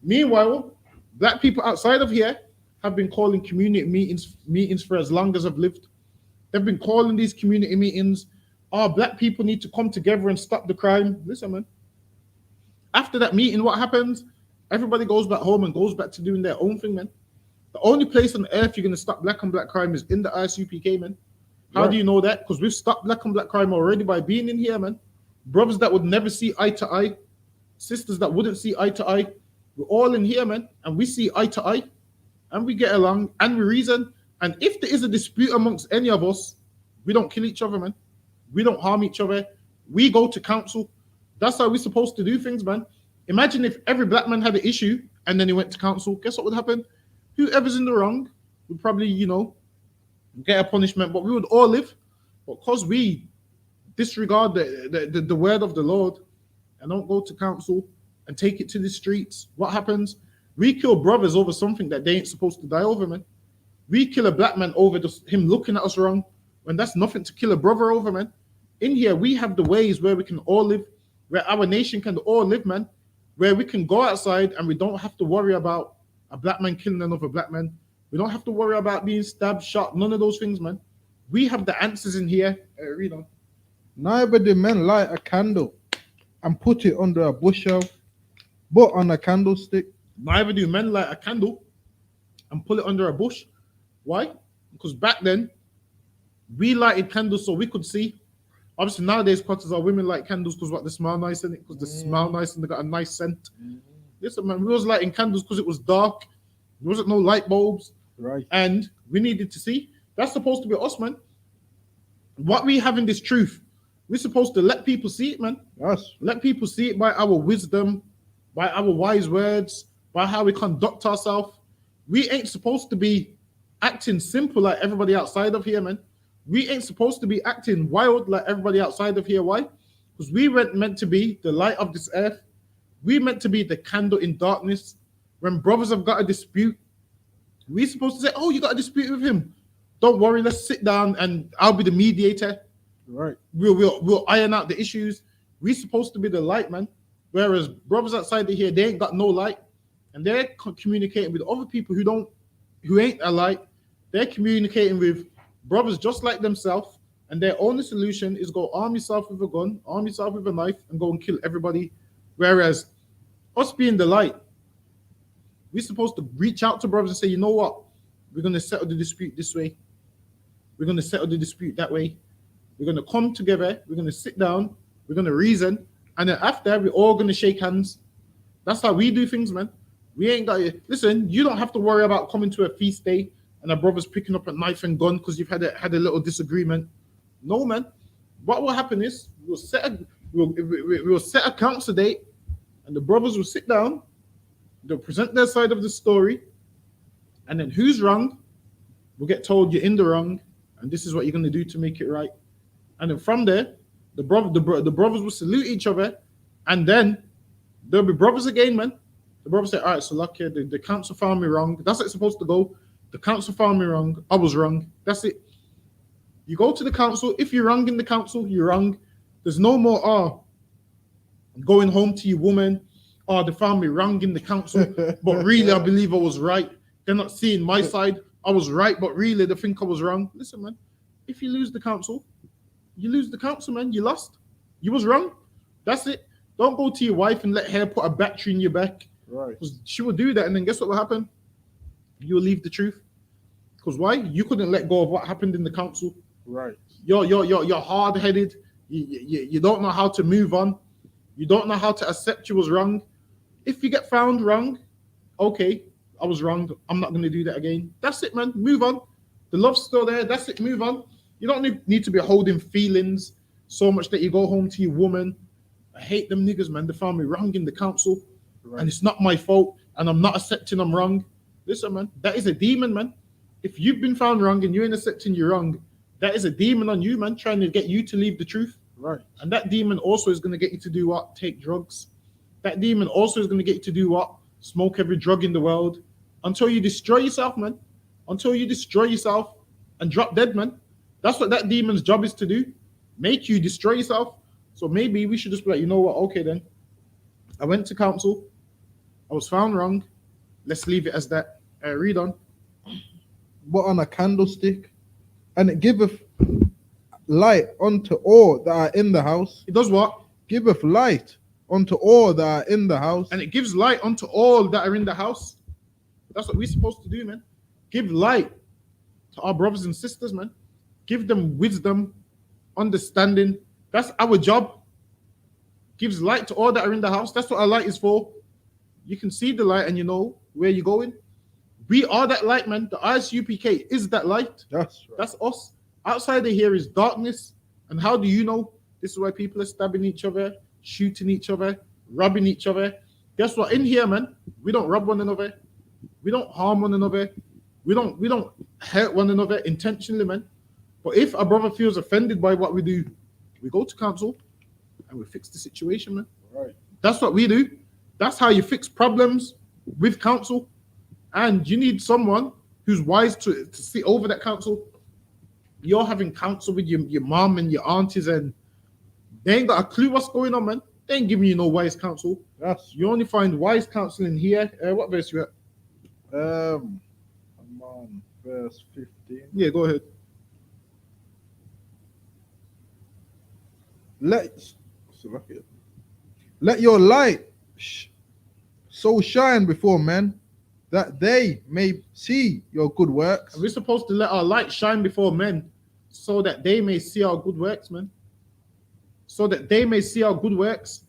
Meanwhile, black people outside of here have been calling community meetings for as long as I've lived. They've been calling these community meetings. Oh, black people need to come together and stop the crime. Listen, man. After that meeting, what happens? Everybody goes back home and goes back to doing their own thing, man. The only place on earth you're going to stop black on black crime is in the I.S.U.P.K, man. How do you know that? Because we've stopped black on black crime already by being in here, man. Brothers that would never see eye to eye, sisters that wouldn't see eye to eye, we're all in here, man. And we see eye to eye, and we get along, and we reason. And if there is a dispute amongst any of us, we don't kill each other, man. We don't harm each other. We go to council. That's how we're supposed to do things, man. Imagine if every black man had an issue and then he went to council. Guess what would happen? Whoever's in the wrong would probably, get a punishment, but we would all live. But because we disregard the word of the Lord and don't go to council and take it to the streets, what happens? We kill brothers over something that they ain't supposed to die over, man. We kill a black man over just him looking at us wrong when that's nothing to kill a brother over, man. In here, we have the ways where we can all live, where our nation can all live, man, where we can go outside and we don't have to worry about a black man killing another black man. We don't have to worry about being stabbed, shot, none of those things, man. We have the answers in here. Read on. Neither do men light a candle and put it under a bushel, but on a candlestick. Neither do men light a candle and pull it under a bush. Why? Because back then, we lighted candles so we could see. Obviously, nowadays, quarters are women light candles because what, they smell nice in it, because they smell nice and they got a nice scent. Listen, man, we was lighting candles because it was dark. There wasn't no light bulbs. Right. And we needed to see. That's supposed to be us, man. What we have in this truth, we're supposed to let people see it, man. Yes. Let people see it by our wisdom, by our wise words, by how we conduct ourselves. We ain't supposed to be acting simple like everybody outside of here, man. We ain't supposed to be acting wild like everybody outside of here. Why? Because we weren't meant to be the light of this earth. We meant to be the candle in darkness. When brothers have got a dispute, we're supposed to say, oh, you got a dispute with him. Don't worry, let's sit down and I'll be the mediator. Right. We'll iron out the issues. We're supposed to be the light, man. Whereas brothers outside of here, they ain't got no light. And they're communicating with other people who ain't a light. They're communicating with brothers just like themselves. And their only solution is go arm yourself with a gun, arm yourself with a knife, and go and kill everybody. Whereas us being the light, we're supposed to reach out to brothers and say, you know what? We're going to settle the dispute this way. We're going to settle the dispute that way. We're going to come together. We're going to sit down. We're going to reason. And then after, we're all going to shake hands. That's how we do things, man. We ain't got it. Listen, you don't have to worry about coming to a feast day and a brother's picking up a knife and gun because you've had a little disagreement. No, man. What will happen is we'll set a council date and the brothers will sit down. They'll present their side of the story. And then who's wrong will get told you're in the wrong. And this is what you're going to do to make it right. And then from there, the brothers will salute each other. And then there'll be brothers again, man. The brother said, all right, so lucky, the council found me wrong. That's how it's supposed to go. The council found me wrong. I was wrong. That's it. You go to the council. If you're wrong in the council, you're wrong. There's no more, going home to your woman. Oh, they found me wrong in the council, but really I believe I was right. They're not seeing my side. I was right, but really they think I was wrong. Listen, man, if you lose the council, you lose the council, man. You lost. You was wrong. That's it. Don't go to your wife and let her put a battery in your back. Right. She will do that, and then guess what will happen? You will leave the truth. Because why? You couldn't let go of what happened in the council. Right. You're hard-headed. You don't know how to move on. You don't know how to accept you was wrong. If you get found wrong, okay, I was wrong. I'm not going to do that again. That's it, man. Move on. The love's still there. That's it. Move on. You don't need to be holding feelings so much that you go home to your woman. I hate them niggas, man. They found me wrong in the council, and it's not my fault, and I'm not accepting I'm wrong. Listen, man, that is a demon, man. If you've been found wrong and you ain't accepting you're wrong, that is a demon on you, man, trying to get you to leave the truth. Right. And that demon also is going to get you to do what? Take drugs. That demon also is going to get you to do what? Smoke every drug in the world until you destroy yourself, man. Until you destroy yourself and drop dead, man. That's what that demon's job is to do. Make you destroy yourself. So maybe we should just be like, you know what? Okay, then. I went to council. I was found wrong. Let's leave it as that. Read on. But on a candlestick, and it giveth light unto all that are in the house. It does what? Giveth light unto all that are in the house. And it gives light unto all that are in the house. That's what we're supposed to do, man. Give light to our brothers and sisters, man. Give them wisdom, understanding. That's our job. Gives light to all that are in the house. That's what our light is for. You can see the light and you know where you're going. We are that light, man. The I.S.U.P.K is that light. That's right. That's us. Outside of here is darkness. And how do you know? This is why people are stabbing each other, shooting each other, robbing each other. Guess what? In here, man, we don't rob one another. We don't harm one another. We don't hurt one another intentionally, man. But if a brother feels offended by what we do, we go to council and we fix the situation, man. Right. That's what we do. That's how you fix problems with council. And you need someone who's wise to sit over that council. You're having council with your mom and your aunties, and they ain't got a clue what's going on, man. They ain't giving you no wise counsel. You only find wise counsel in here. What verse you at? I'm on verse 15. Yeah, go ahead. Let your light so shine before men, that they may see your good works. And we're supposed to let our light shine before men, so that they may see our good works, man. So that they may see our good works.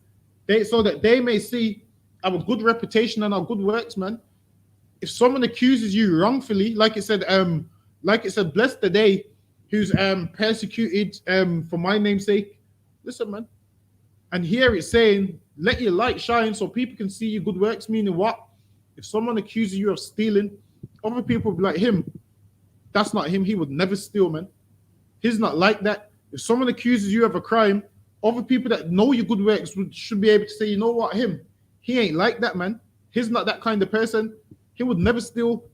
So that they may see our good reputation and our good works, man. If someone accuses you wrongfully, like it said, blessed the day who's persecuted for my name's sake. Listen, man. And here it's saying, let your light shine so people can see your good works. Meaning what? If someone accuses you of stealing, other people will be like him. That's not him. He would never steal, man. He's not like that. If someone accuses you of a crime, other people that know your good works should be able to say, you know what, he ain't like that, man. He's not that kind of person. He would never steal.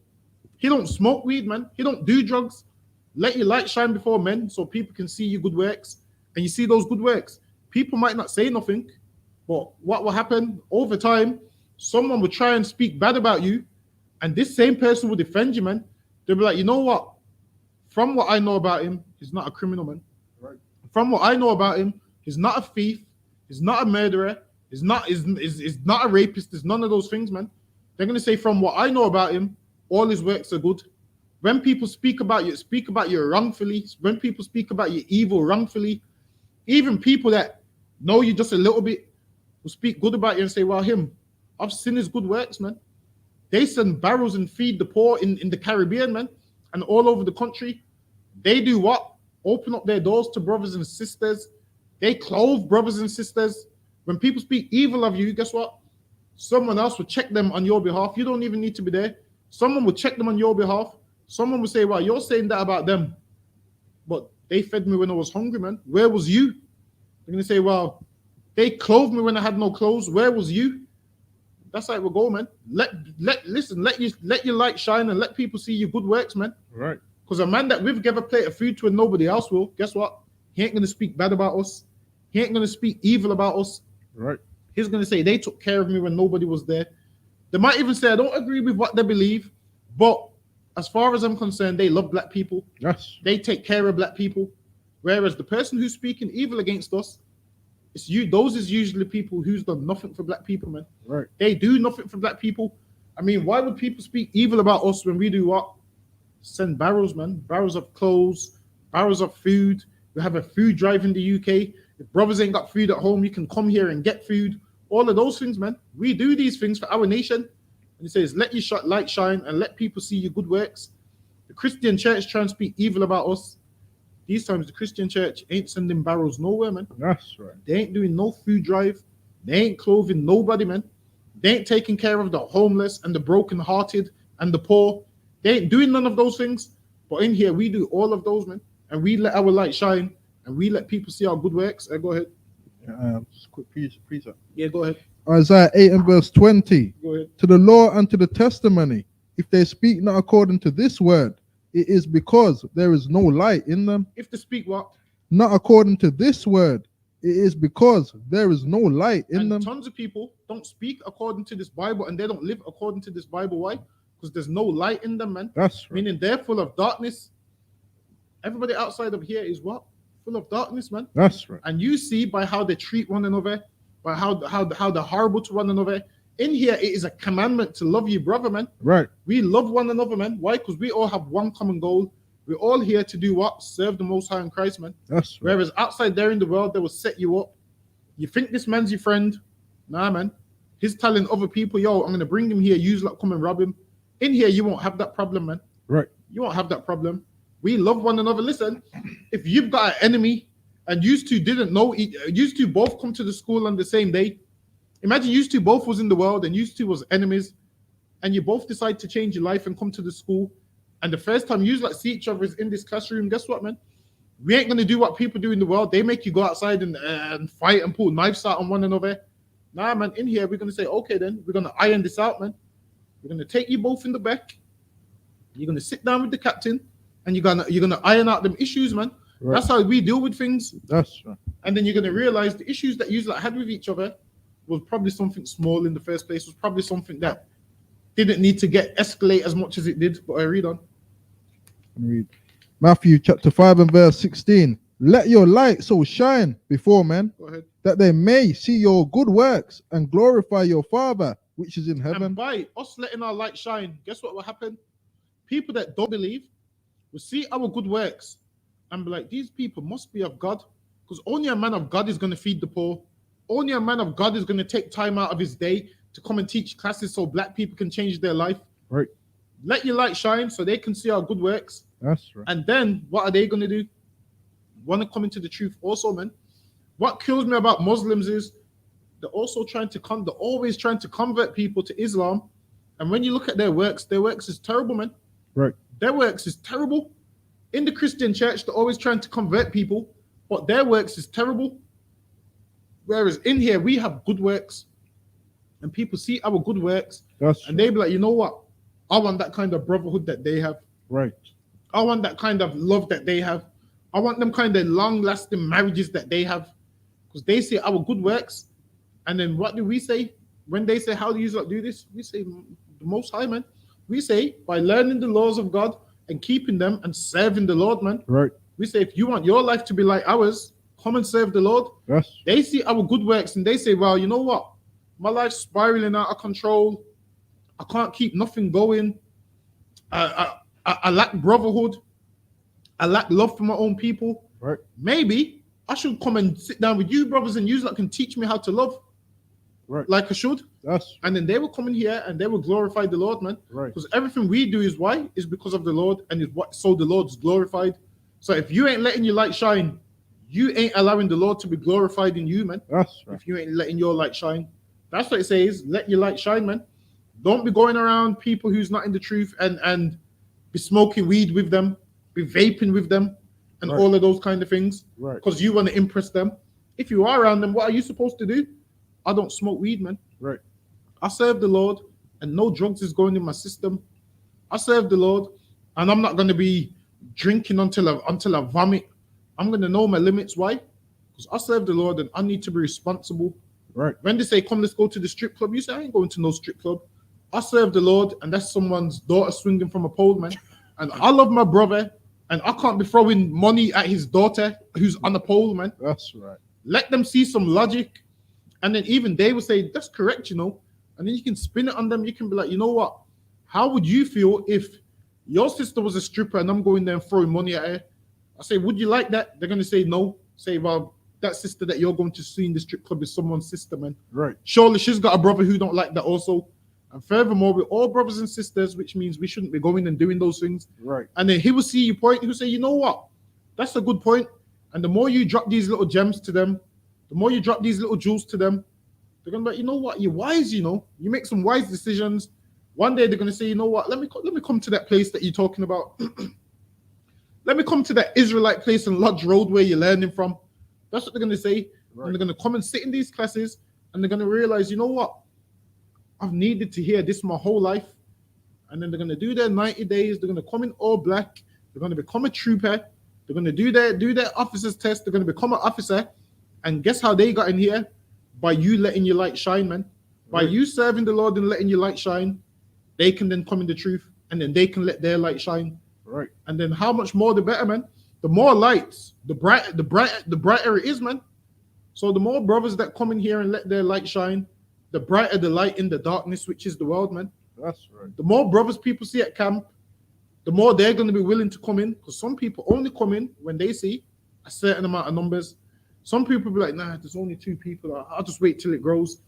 He don't smoke weed, man. He don't do drugs. Let your light shine before men so people can see your good works. And you see those good works. People might not say nothing, but what will happen over time, someone will try and speak bad about you, and this same person will defend you, man. They'll be like, you know what? From what I know about him, he's not a criminal, man. Right. From what I know about him, he's not a thief. He's not a murderer. He's not a rapist. There's none of those things, man. They're going to say, from what I know about him, all his works are good. When people speak about you wrongfully, when people speak about you evil wrongfully, even people that know you just a little bit will speak good about you and say, well, I've seen his good works, man. They send barrels and feed the poor in the Caribbean, man, and all over the country. They do what? Open up their doors to brothers and sisters. They clothe brothers and sisters. When people speak evil of you, guess what? Someone else will check them on your behalf. You don't even need to be there. Someone will check them on your behalf. Someone will say, well, you're saying that about them, but they fed me when I was hungry, man. Where was you? They're going to say, well, they clothed me when I had no clothes. Where was you? That's how it will go, man. Let your light shine and let people see your good works, man. Right. Because a man that we've given a plate of food to and nobody else will, guess what? He ain't gonna speak bad about us. He ain't gonna speak evil about us. Right. He's gonna say they took care of me when nobody was there. They might even say I don't agree with what they believe, but as far as I'm concerned, they love black people. Yes. They take care of black people. Whereas the person who's speaking evil against us, it's you. Those is usually people who's done nothing for black people, man. Right. They do nothing for black people. I mean, why would people speak evil about us when we do what? Send barrels, man. Barrels of clothes, barrels of food. We have a food drive in the UK. If brothers ain't got food at home, you can come here and get food. All of those things, man. We do these things for our nation. And it says, let your light shine and let people see your good works. The Christian church try and speak evil about us. These times, the Christian church ain't sending barrels nowhere, man. That's right. They ain't doing no food drive. They ain't clothing nobody, man. They ain't taking care of the homeless and the brokenhearted and the poor. They ain't doing none of those things. But in here, we do all of those, man. And we let our light shine and we let people see our good works. Go ahead. Just a quick precept. Yeah, go ahead. Isaiah 8 and verse 20. Go ahead. To the law and to the testimony, if they speak not according to this word, it is because there is no light in them. If they speak what? Not according to this word, it is because there is no light in them. Tons of people don't speak according to this Bible and they don't live according to this Bible. Why? Because there's no light in them, man. That's right. Meaning they're full of darkness. Everybody outside of here is what? Full of darkness, man. That's right. And you see by how they treat one another, by how they're horrible to one another. In here, it is a commandment to love your brother, man. Right. We love one another, man. Why? Because we all have one common goal. We're all here to do what? Serve the Most High in Christ, man. That's right. Whereas outside there in the world, they will set you up. You think this man's your friend? Nah, man. He's telling other people, yo, I'm going to bring him here. You lot come and rob him. In here, you won't have that problem, man. Right. You won't have that problem. We love one another. Listen, if you've got an enemy and you two didn't know, you two both come to the school on the same day. Imagine you two both was in the world and you two was enemies and you both decide to change your life and come to the school. And the first time you like see each other is in this classroom. Guess what, man? We ain't going to do what people do in the world. They make you go outside and fight and pull knives out on one another. Nah, man, in here, we're going to say, okay, then we're going to iron this out, man. We're going to take you both in the back. You're going to sit down with the captain and you're going to iron out them issues, man. Right. That's how we deal with things. That's right. And then you're going to realize the issues that you like had with each other was probably something small in the first place, was probably something that didn't need to get escalate as much as it did. But I read on. Read Matthew chapter 5 and verse 16. Let your light so shine before men that they may see your good works and glorify your Father which is in heaven. And by us letting our light shine, guess what will happen? People that don't believe will see our good works and be like, these people must be of God, because only a man of God is going to feed the poor. Only a man of God is going to take time out of his day to come and teach classes so black people can change their life. Right. Let your light shine so they can see our good works. That's right. And then what are they going to do? Want to come into the truth also, man. What kills me about Muslims is they're also always trying to convert people to Islam. And when you look at their works is terrible, man. Right. Their works is terrible. In the Christian church, they're always trying to convert people, but their works is terrible. Whereas in here, we have good works and people see our good works. And they be like, you know what? I want that kind of brotherhood that they have. Right. I want that kind of love that they have. I want them kind of long-lasting marriages that they have, because they see our good works. And then what do we say? When they say, how do you do this? We say, the Most High, man. We say, by learning the laws of God and keeping them and serving the Lord, man. Right. We say, if you want your life to be like ours, come and serve the Lord. Yes. They see our good works and they say, well, you know what? My life's spiraling out of control. I can't keep nothing going. I lack brotherhood. I lack love for my own people. Right. Maybe I should come and sit down with you, brothers, and you that can teach me how to love. Right. Like I should. Yes. And then they will come in here and they will glorify the Lord, man. Right. Because everything we do is why? Is because of the Lord, and is what so the Lord's glorified. So if you ain't letting your light shine, you ain't allowing the Lord to be glorified in you, man. That's right. If you ain't letting your light shine. That's what it says. Let your light shine, man. Don't be going around people who's not in the truth and be smoking weed with them, be vaping with them, and all of those kind of things. Right. Because you want to impress them. If you are around them, what are you supposed to do? I don't smoke weed, man. Right. I serve the Lord, and no drugs is going in my system. I serve the Lord, and I'm not going to be drinking until I vomit. I'm going to know my limits. Why? Because I serve the Lord, and I need to be responsible. Right. When they say, "Come, let's go to the strip club," you say, "I ain't going to no strip club." I serve the Lord, and that's someone's daughter swinging from a pole, man. And I love my brother, and I can't be throwing money at his daughter who's on a pole, man. That's right. Let them see some logic, and then even they will say, "That's correct," you know. And then you can spin it on them. You can be like, "You know what? How would you feel if your sister was a stripper and I'm going there and throwing money at her?" I say, "Would you like that?" They're going to say no. Say, "Well, that sister that you're going to see in the strip club is someone's sister, man. Right. Surely she's got a brother who don't like that also." And furthermore, we're all brothers and sisters, which means we shouldn't be going and doing those things. Right. And then he will see your point. He'll say, "You know what? That's a good point." And the more you drop these little gems to them, the more you drop these little jewels to them, they're gonna be like, "You know what? You're wise. You know, you make some wise decisions." One day they're gonna say, "You know what? Let me come to that place that you're talking about. Let me come to that Israelite place in Lodge Road where you're learning from." That's what they're gonna say. Right. And they're gonna come and sit in these classes, and they're gonna realize, "You know what? I've needed to hear this my whole life." And then they're gonna do their 90 days. They're gonna come in all black. They're gonna become a trooper. They're gonna do their officer's test. They're gonna become an officer. And guess how they got in here? By you letting your light shine, man. By Right. you serving the Lord and letting your light shine, they can then come in the truth, and then they can let their light shine. Right. And then how much more the better, man. The more lights, the brighter it is, man. So the more brothers that come in here and let their light shine, the brighter the light in the darkness, which is the world, man. That's right. The more brothers people see at camp, the more they're going to be willing to come in. Because some people only come in when they see a certain amount of numbers. Some people be like, "Nah, there's only 2 people. I'll just wait till it grows."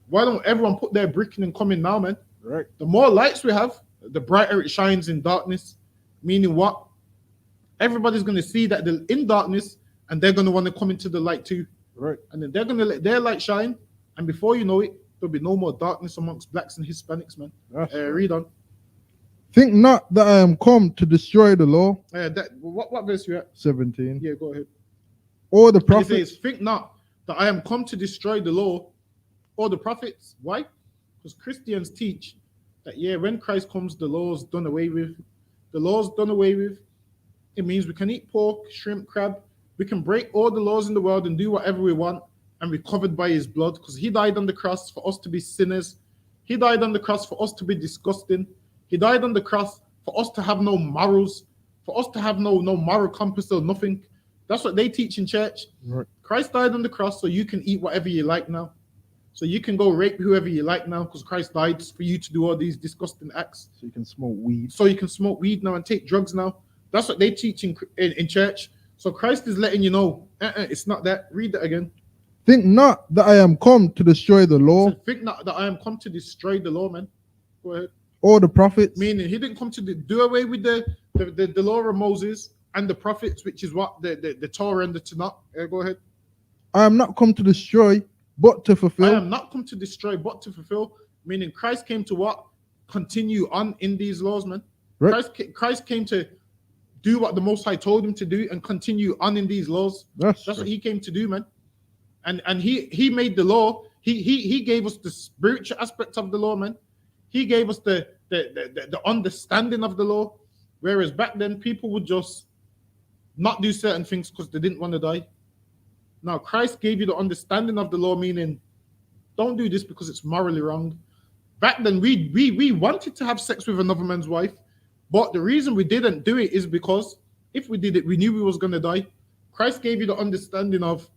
Why don't everyone put their brick in and come in now, man? Right. The more lights we have, the brighter it shines in darkness. Meaning what? Everybody's going to see that they're in darkness, and they're going to want to come into the light too. Right. And then they're going to let their light shine. And before you know it, there'll be no more darkness amongst blacks and Hispanics, man. That's right. Read on. Think not that I am come to destroy the law. What verse you at? 17. Yeah, go ahead. Or the And it prophets. says, "Think not that I am come to destroy the law or the prophets." Why? Because Christians teach that, yeah, when Christ comes, the law's done away with. The law's done away with. It means we can eat pork, shrimp, crab. We can break all the laws in the world and do whatever we want, and we're covered by his blood, because he died on the cross for us to be sinners. He died on the cross for us to be disgusting. He died on the cross for us to have no morals, for us to have no moral compass or nothing. That's what they teach in church. Right. Christ died on the cross so you can eat whatever you like now. So you can go rape whoever you like now, because Christ died for you to do all these disgusting acts. So you can smoke weed. So you can smoke weed now and take drugs now. That's what they teach in church. So Christ is letting you know, it's not that. Read that again. Think not that I am come to destroy the law. So think not that I am come to destroy the law, man. Go ahead. Or the prophets. Meaning he didn't come to do away with the law of Moses and the prophets, which is what the Torah and the Tanakh. Go ahead. I am not come to destroy, but to fulfill. I am not come to destroy, but to fulfill. Meaning Christ came to what? Continue on in these laws, man. Right. Christ came to do what the Most High told him to do and continue on in these laws. That's what he came to do, man. And he made the law. He gave us the spiritual aspect of the law, man. He gave us the understanding of the law. Whereas back then, people would just not do certain things because they didn't want to die. Now, Christ gave you the understanding of the law, meaning don't do this because it's morally wrong. Back then, we wanted to have sex with another man's wife, but the reason we didn't do it is because if we did it, we knew we was going to die. Christ gave you the understanding of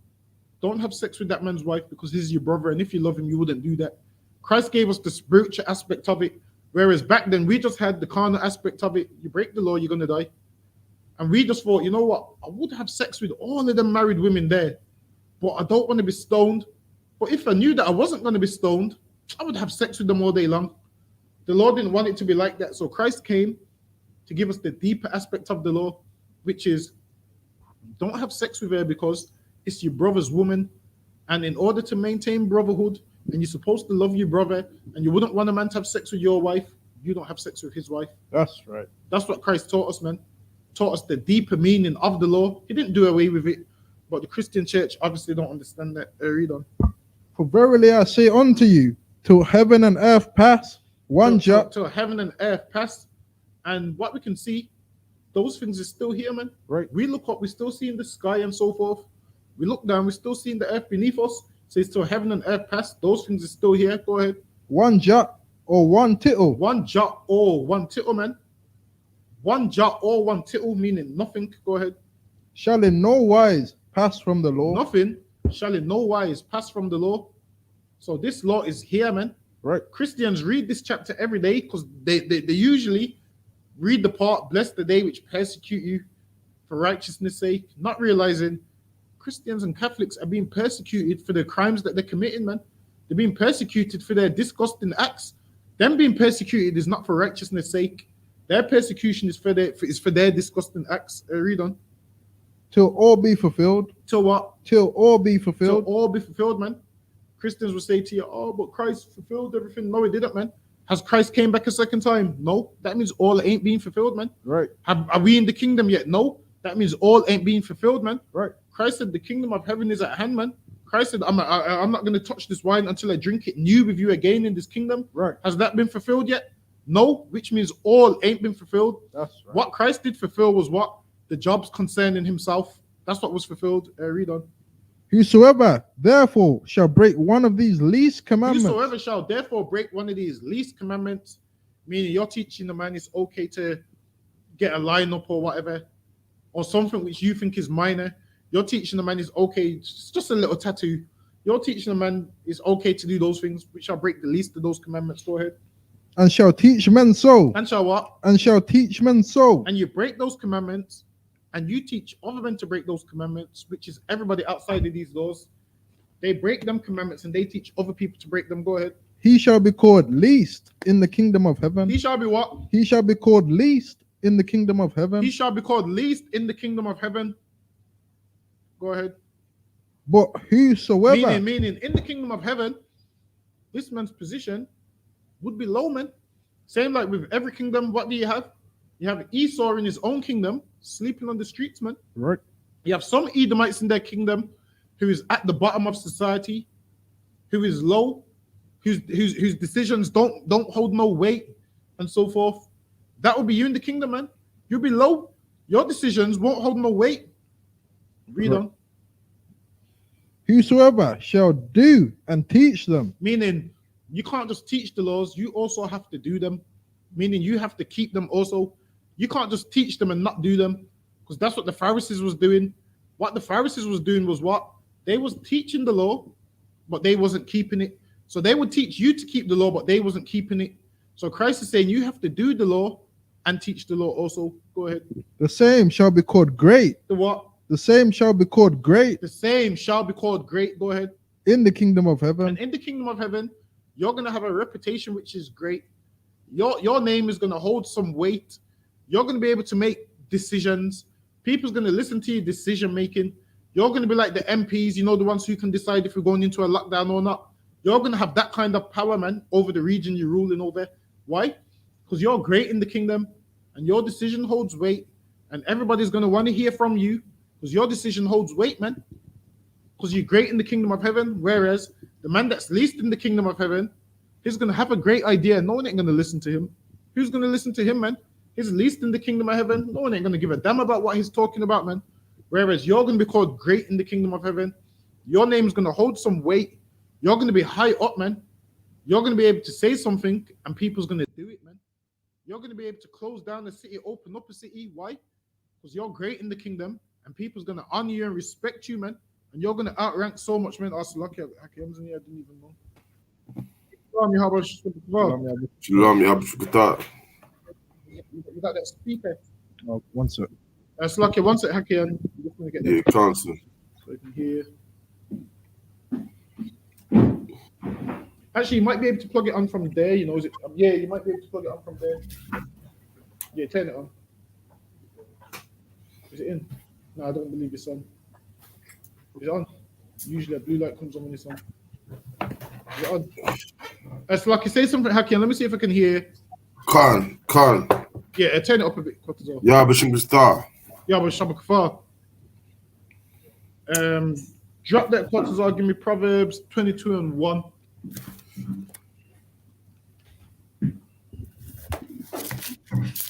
don't have sex with that man's wife because he's your brother, and if you love him, you wouldn't do that. Christ gave us the spiritual aspect of it, whereas back then, we just had the carnal aspect of it. You break the law, you're going to die. And we just thought, you know what? I would have sex with all of them married women there, but I don't want to be stoned. But if I knew that I wasn't going to be stoned, I would have sex with them all day long. The Lord didn't want it to be like that. So Christ came to give us the deeper aspect of the law, which is don't have sex with her because it's your brother's woman. And in order to maintain brotherhood, and you're supposed to love your brother, and you wouldn't want a man to have sex with your wife, you don't have sex with his wife. That's right. That's what Christ taught us, man. Taught us the deeper meaning of the law. He didn't do away with it. But the Christian church obviously don't understand that. Read on. For verily I say unto you, till heaven and earth pass, one jot. till heaven and earth pass. And what we can see, those things are still here, man. Right. We look up, we still see in the sky and so forth. We look down, we still see in the earth beneath us. Says till heaven and earth pass, those things are still here. Go ahead. One jot or one tittle. One jot or one tittle, man. One jot or one tittle, meaning nothing. Go ahead. Shall in no wise pass from the law. Nothing shall in no wise pass from the law. So this law is here, man. Right. Christians read this chapter every day because they usually read the part, bless the day which persecute you for righteousness' sake, not realizing Christians and Catholics are being persecuted for the crimes that they're committing, man. They're being persecuted for their disgusting acts. Them being persecuted is not for righteousness' sake. Their persecution is for their disgusting acts. Read on. Till all be fulfilled. Till what? Till all be fulfilled. Till all be fulfilled, man. Christians will say to you, oh, but Christ fulfilled everything. No, he didn't, man. Has Christ came back a second time? No. That means all ain't being fulfilled, man. Right. Are we in the kingdom yet? No. That means all ain't being fulfilled, man. Right. Christ said the kingdom of heaven is at hand, man. Christ said, I'm not going to touch this wine until I drink it new with you again in this kingdom. Right. Has that been fulfilled yet? No, which means all ain't been fulfilled. That's right. What Christ did fulfill was what? The jobs concerning himself. That's what was fulfilled. Read on. Whosoever therefore shall break one of these least commandments. Whosoever shall therefore break one of these least commandments, meaning you're teaching the man it's okay to get a lineup or whatever, or something which you think is minor. You're teaching the man it's okay, it's just a little tattoo. You're teaching the man it's okay to do those things which shall break the least of those commandments. Go ahead. And shall teach men so. And shall what? And shall teach men so. And you break those commandments, and you teach other men to break those commandments, which is everybody outside of these laws. They break them commandments and they teach other people to break them. Go ahead. He shall be called least in the kingdom of heaven. He shall be what? He shall be called least in the kingdom of heaven. He shall be called least in the kingdom of heaven. Go ahead. But whosoever. Meaning in the kingdom of heaven, this man's position would be low, man. Same like with every kingdom, what do you have? You have Esau in his own kingdom, sleeping on the streets, man. Right. You have some Edomites in their kingdom who is at the bottom of society, who is low, whose decisions don't hold no weight, and so forth. That will be you in the kingdom, man. You'll be low. Your decisions won't hold no weight. Read on. Whosoever shall do and teach them. Meaning, you can't just teach the laws, you also have to do them. Meaning, you have to keep them also. You can't just teach them and not do them, because that's what the Pharisees was doing. What the Pharisees was doing was what? They was teaching the law, but they wasn't keeping it. So they would teach you to keep the law, but they wasn't keeping it. So Christ is saying you have to do the law and teach the law also. Go ahead. The same shall be called great. The what? The same shall be called great. The same shall be called great. Go ahead. In the kingdom of heaven. And in the kingdom of heaven, you're going to have a reputation which is great. Your name is going to hold some weight. You're going to be able to make decisions. People's going to listen to your decision making. You're going to be like the MPs, you know, the ones who can decide if we're going into a lockdown or not. You're going to have that kind of power, man, over the region you're ruling over. Why? Because you're great in the kingdom and your decision holds weight, and everybody's going to want to hear from you because your decision holds weight, man. Because you're great in the kingdom of heaven, whereas the man that's least in the kingdom of heaven, he's going to have a great idea. No one ain't going to listen to him. Who's going to listen to him, man? He's least in the kingdom of heaven. No one ain't going to give a damn about what he's talking about, man. Whereas you're going to be called great in the kingdom of heaven. Your name is going to hold some weight. You're going to be high up, man. You're going to be able to say something and people's going to do it, man. You're going to be able to close down a city, open up a city. Why? Because you're great in the kingdom and people's going to honor you and respect you, man. And you're going to outrank so much, man. I didn't even know. Shalom, YAHANNA. You got that speaker. Oh, one sec. That's lucky. One sec, Haki. I'm just going to get Yeah, constant. so you can hear. Actually, you might be able to plug it on from there. You know, is it? Yeah, you might be able to plug it on from there. Yeah, turn it on. Is it in? No, I don't believe it's on. Is it on? Usually a blue light comes on when it's on. Is it on? That's lucky. Say something, Haki. Let me see if I can hear. Khan. Yeah, turn it up a bit. Cut it off. Yeah, Bashingustar. Yeah, but Shabbat Kafar. Drop that Qatazar, give me Proverbs 22:1.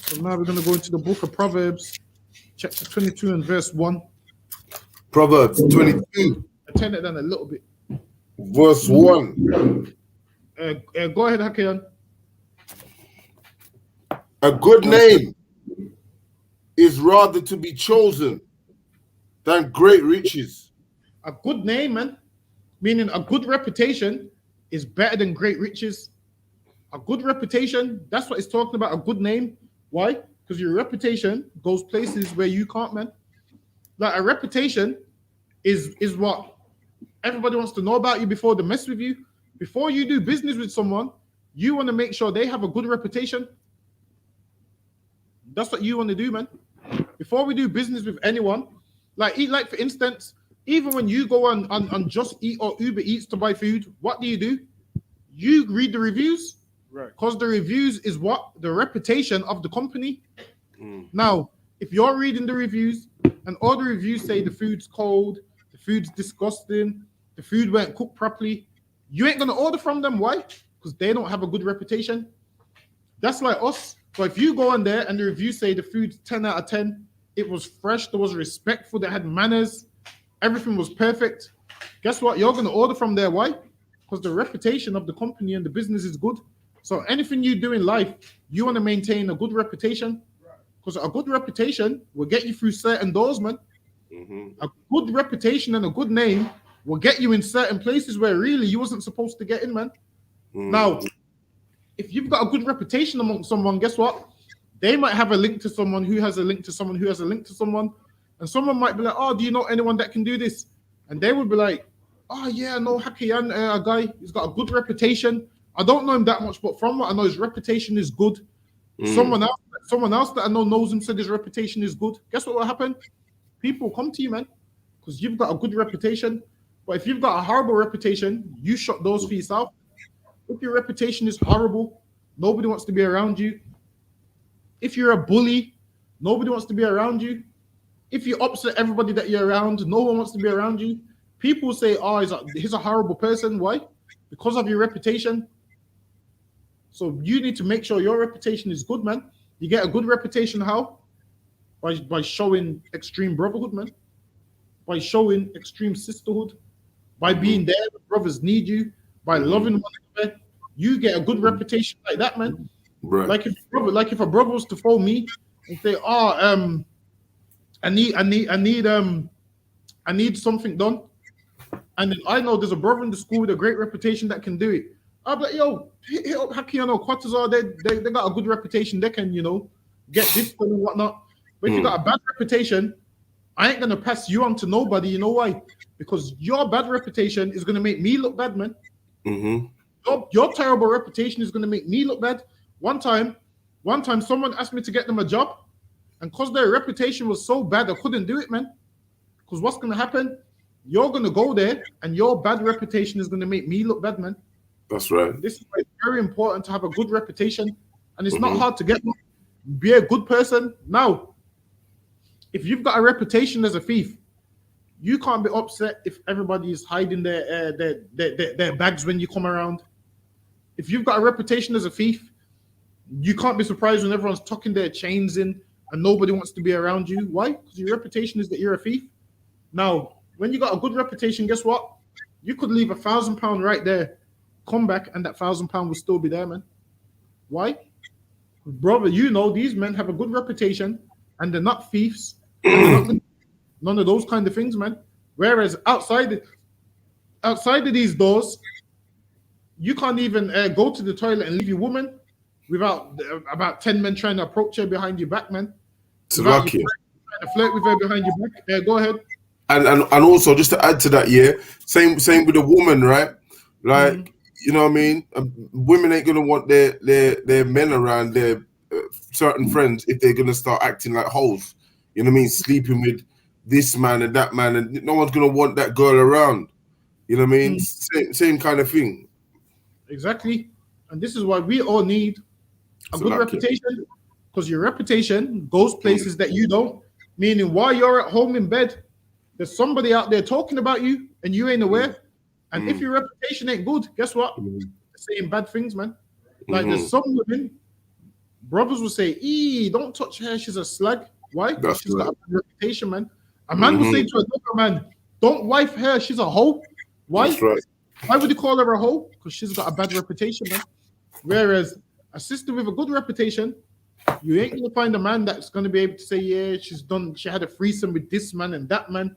So now we're going to go into the book of Proverbs, chapter 22 and verse 1. Proverbs 22, I turn it down a little bit. verse 1. Go ahead, Hakian. A good name is rather to be chosen than great riches. A good name, man, meaning a good reputation is better than great riches. A good reputation, that's what it's talking about, a good name. Why? Because your reputation goes places where you can't, man. Like a reputation is what everybody wants to know about you before they mess with you. Before you do business with someone, you want to make sure they have a good reputation. That's what you want to do, man. Before we do business with anyone, like for instance, even when you go on Just Eat or Uber Eats to buy food, what do? You read the reviews, Right. because the reviews is what the reputation of the company. Now, if you're reading the reviews and all the reviews say the food's cold, the food's disgusting, the food weren't cooked properly, you ain't gonna order from them. Why? Because they don't have a good reputation. That's like us. But if you go on there and the reviews say the food's 10 out of 10, it was fresh, there was respectful, they had manners, everything was perfect, guess what? You're gonna order from there. Why? Because the reputation of the company and the business is good. So anything you do in life, you want to maintain a good reputation, because a good reputation will get you through certain doors, man. A good reputation and a good name will get you in certain places where really you wasn't supposed to get in, man. Now, if you've got a good reputation among someone, guess what? They might have a link to someone who has a link to someone who has a link to someone, and someone might be like, "Oh, do you know anyone that can do this?" And they would be like, "Oh yeah, I know Hakian, a guy. He's got a good reputation. I don't know him that much, but from what I know, his reputation is good." Someone else that I know knows him, said his reputation is good. Guess what will happen? People come to you, man, because you've got a good reputation. But if you've got a horrible reputation, you shut those for yourself. If your reputation is horrible, nobody wants to be around you. If you're a bully, nobody wants to be around you. If you upset everybody that you're around, no one wants to be around you. People say, "Oh, he's a horrible person." Why? Because of your reputation. So you need to make sure your reputation is good, man. You get a good reputation how? By showing extreme brotherhood, man. By showing extreme sisterhood. By being there when brothers need you. By loving one another. You get a good reputation like that, man. Right. Like if a brother was to phone me and say, "Oh, I need something done," and then I know there's a brother in the school with a great reputation that can do it, I'll be like, "Yo, hit up Hakiano Quattazar. They got a good reputation. They can, get this done and whatnot." But if you got a bad reputation, I ain't gonna pass you on to nobody. You know why? Because your bad reputation is gonna make me look bad, man. Your terrible reputation is gonna make me look bad. One time, someone asked me to get them a job, and because their reputation was so bad, I couldn't do it, man. Because what's gonna happen? You're gonna go there, and your bad reputation is gonna make me look bad, man. That's right. This is why it's very important to have a good reputation, and it's not hard to get one. Be a good person. Now, if you've got a reputation as a thief, you can't be upset if everybody is hiding their bags when you come around. If you've got a reputation as a thief, you can't be surprised when everyone's tucking their chains in and nobody wants to be around you. Why? Because your reputation is that you're a thief. Now, when you got a good reputation, guess what? You could leave £1,000 right there, come back, and that £1,000 will still be there, man. Why? Brother, these men have a good reputation and they're not thieves. And they're not none of those kind of things, man. Whereas outside of these doors, you can't even go to the toilet and leave your woman without about 10 men trying to approach her behind your back, man. It's lucky. Trying to flirt with her behind your back. Go ahead. And also, just to add to that, same with a woman, right? Like, you know what I mean? Women ain't gonna want their men around their certain friends if they're gonna start acting like hoes. You know what I mean? Sleeping with this man and that man, and no one's gonna want that girl around. You know what I mean? Same kind of thing. Exactly. And this is why we all need a good reputation, because your reputation goes places that you don't. Meaning, while you're at home in bed, there's somebody out there talking about you and you ain't aware. And if your reputation ain't good, guess what? They're saying bad things, man. Like there's some women, Brothers will say, don't touch her, she's a slag. Why? Because That's she's got right. a bad reputation, man. A man will say to another man, don't wife her, she's a hoe. Why? That's right. Why would you call her a hoe? Because she's got a bad reputation, man. Whereas a sister with a good reputation, you ain't gonna find a man that's gonna be able to say, yeah, she had a threesome with this man and that man.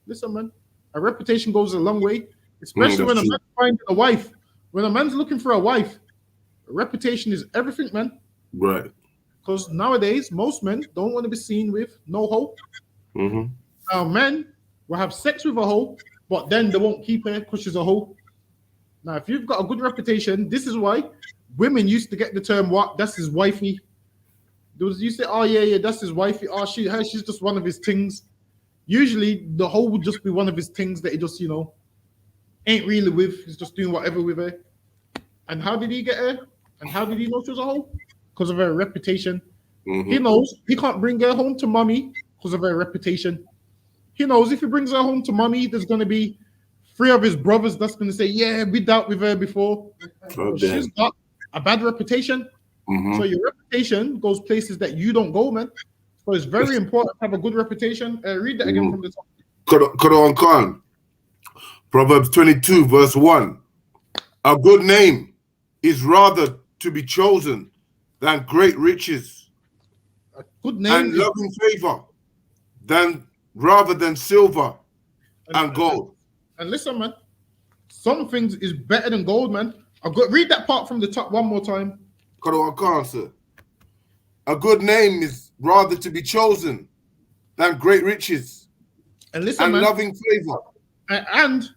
Listen, man, a reputation goes a long way, especially when a true. man finds a wife. When a man's looking for a wife, a reputation is everything, man. Right. Because nowadays, most men don't want to be seen with no hoe. Mm-hmm. Now, men will have sex with a hoe, but then they won't keep her because she's a hoe. Now, if you've got a good reputation, this is why women used to get the term, what? That's his wifey. You say, oh, yeah, that's his wifey. Oh, she's just one of his things. Usually, the hoe would just be one of his things that he just, ain't really with. He's just doing whatever with her. And how did he get her? And how did he know she was a hoe? Because of her reputation. Mm-hmm. He knows he can't bring her home to mommy because of her reputation. He knows if he brings her home to mommy, there's going to be 3 of his brothers that's going to say, yeah, we dealt with her before. She's got a bad reputation. Mm-hmm. So your reputation goes places that you don't go, man. So it's very important to have a good reputation. Read that again from the top. Quran Khan. Proverbs 22, verse 1. A good name is rather to be chosen than great riches, A good name and loving favor rather than silver and gold. And listen, man, some things is better than gold, man. Read that part from the top one more time. Quran Khan, sir. A good name is rather to be chosen than great riches, and listen, and man, loving favor. And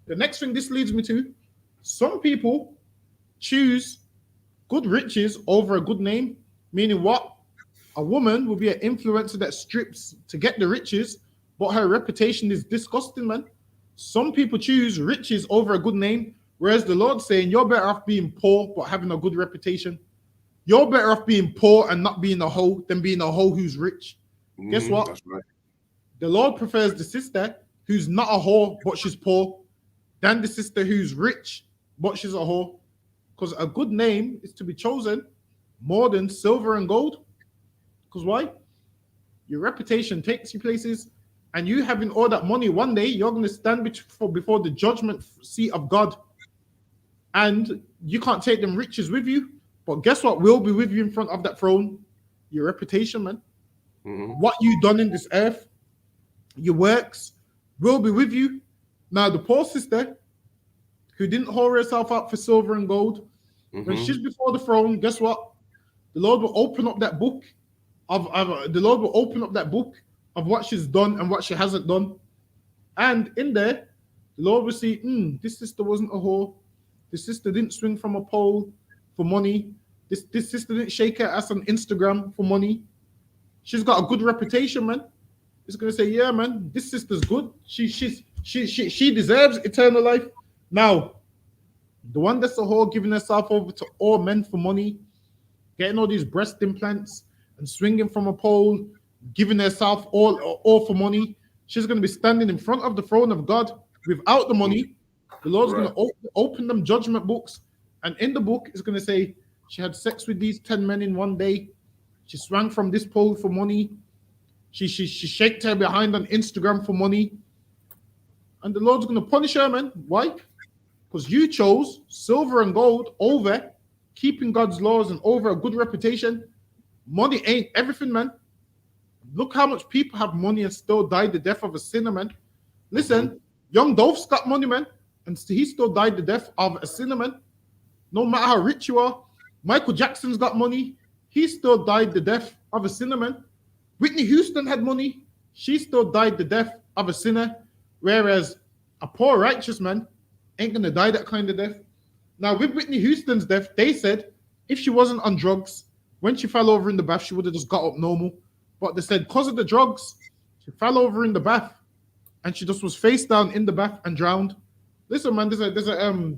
the next thing this leads me to, some people choose good riches over a good name, meaning what? A woman will be an influencer that strips to get the riches, but her reputation is disgusting, man. Some people choose riches over a good name, whereas the Lord's saying you're better off being poor but having a good reputation. You're better off being poor and not being a hoe than being a hoe who's rich. Guess what? That's right. The Lord prefers the sister who's not a whore but she's poor than the sister who's rich but she's a whore. Because a good name is to be chosen more than silver and gold. Because why? Your reputation takes you places, and you having all that money, one day you're going to stand before the judgment seat of God, and you can't take them riches with you. But guess what will be with you in front of that throne? Your reputation, man. What you done in this earth, your works will be with you. Now, the poor sister who didn't whore herself out for silver and gold, when she's before the throne, guess what? The Lord will open up that book of what she's done and what she hasn't done. And in there, the Lord will see, this sister wasn't a whore. This sister didn't swing from a pole for money. This sister didn't shake her ass on Instagram for money. She's got a good reputation, man. It's gonna say, yeah, man, this sister's good. She deserves eternal life. Now, the one that's a whore giving herself over to all men for money, getting all these breast implants and swinging from a pole, giving herself all for money, she's going to be standing in front of the throne of God without the money. The Lord's going to open them judgment books, and in the book it's going to say she had sex with these 10 men in one day. She swung from this pole for money. She shaked her behind on Instagram for money. And the Lord's going to punish her, man. Why? Because you chose silver and gold over keeping God's laws and over a good reputation. Money ain't everything, man. Look how much people have money and still died the death of a sinner, man. Listen, young Dolph's got money, man, and he still died the death of a sinner, man. No matter how rich you are. Michael Jackson's got money. He still died the death of a sinner, man. Whitney Houston had money. She still died the death of a sinner. Whereas a poor righteous man ain't going to die that kind of death. Now, with Whitney Houston's death, they said if she wasn't on drugs, when she fell over in the bath, she would have just got up normal. But they said because of the drugs, she fell over in the bath and she just was face down in the bath and drowned. Listen, man, there's a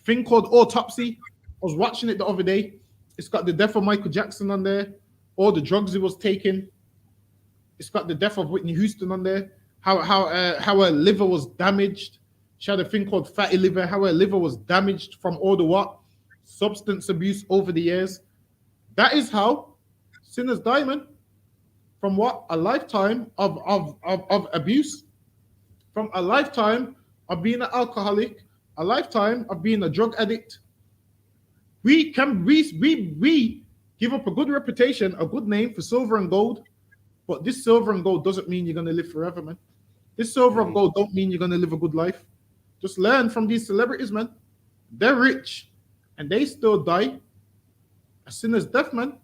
thing called Autopsy. I was watching it the other day. It's got the death of Michael Jackson on there, all the drugs he was taking. It's got the death of Whitney Houston on there, how her liver was damaged. She had a thing called fatty liver, how her liver was damaged from all the substance abuse over the years. That is how sinners die, man. From what? A lifetime of abuse, from a lifetime of being an alcoholic, a lifetime of being a drug addict. We give up a good reputation, a good name for silver and gold, but this silver and gold doesn't mean you're gonna live forever, man. This silver and gold don't mean you're gonna live a good life. Just learn from these celebrities, man. They're rich and they still die a sinner's death, man.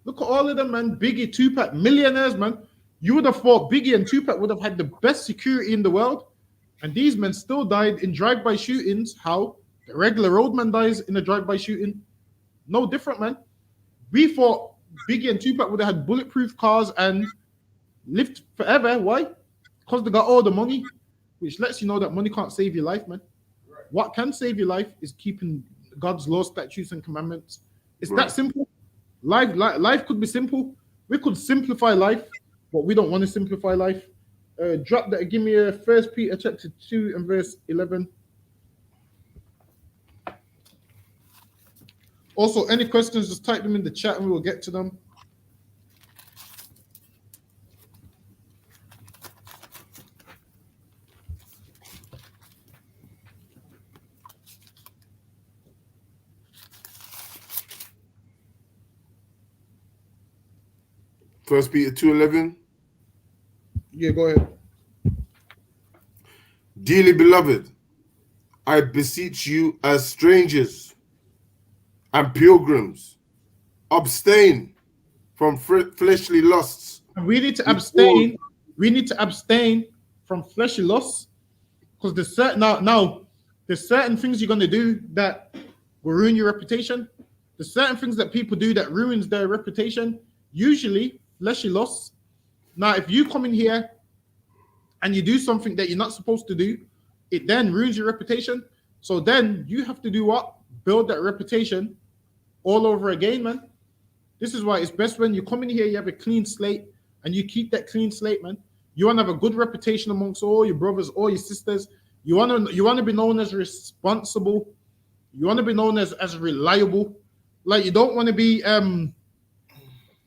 Look at all of them, man. Biggie, Tupac, millionaires, man. You would have thought Biggie and Tupac would have had the best security in the world, and these men still died in drive-by shootings. How? The regular roadman dies in a drive-by shooting. No different, man. We thought Biggie and Tupac would have had bulletproof cars and lived forever. Why? Because they got all the money, which lets you know that money can't save your life, man. Right. What can save your life is keeping God's law, statutes, and commandments. It's that simple. Life could be simple. We could simplify life, but we don't want to simplify life. Drop that. Give me a 1 Peter chapter 2 and verse 11. Also, any questions, just type them in the chat and we will get to them. First Peter 2:11. Yeah, go ahead. Dearly beloved, I beseech you as strangers and pilgrims, abstain from fleshly lusts. And we need to abstain. We need to abstain from fleshly lusts, because there's certain things you're gonna do that will ruin your reputation. There's certain things that people do that ruins their reputation. Usually fleshly lusts. Now, if you come in here and you do something that you're not supposed to do, it then ruins your reputation. So then you have to do what? Build that reputation all over again, man. This is why it's best when you come in here, you have a clean slate, and you keep that clean slate, man. You want to have a good reputation amongst all your brothers, all your sisters. You want to be known as responsible. You want to be known as reliable. Like, you don't want to be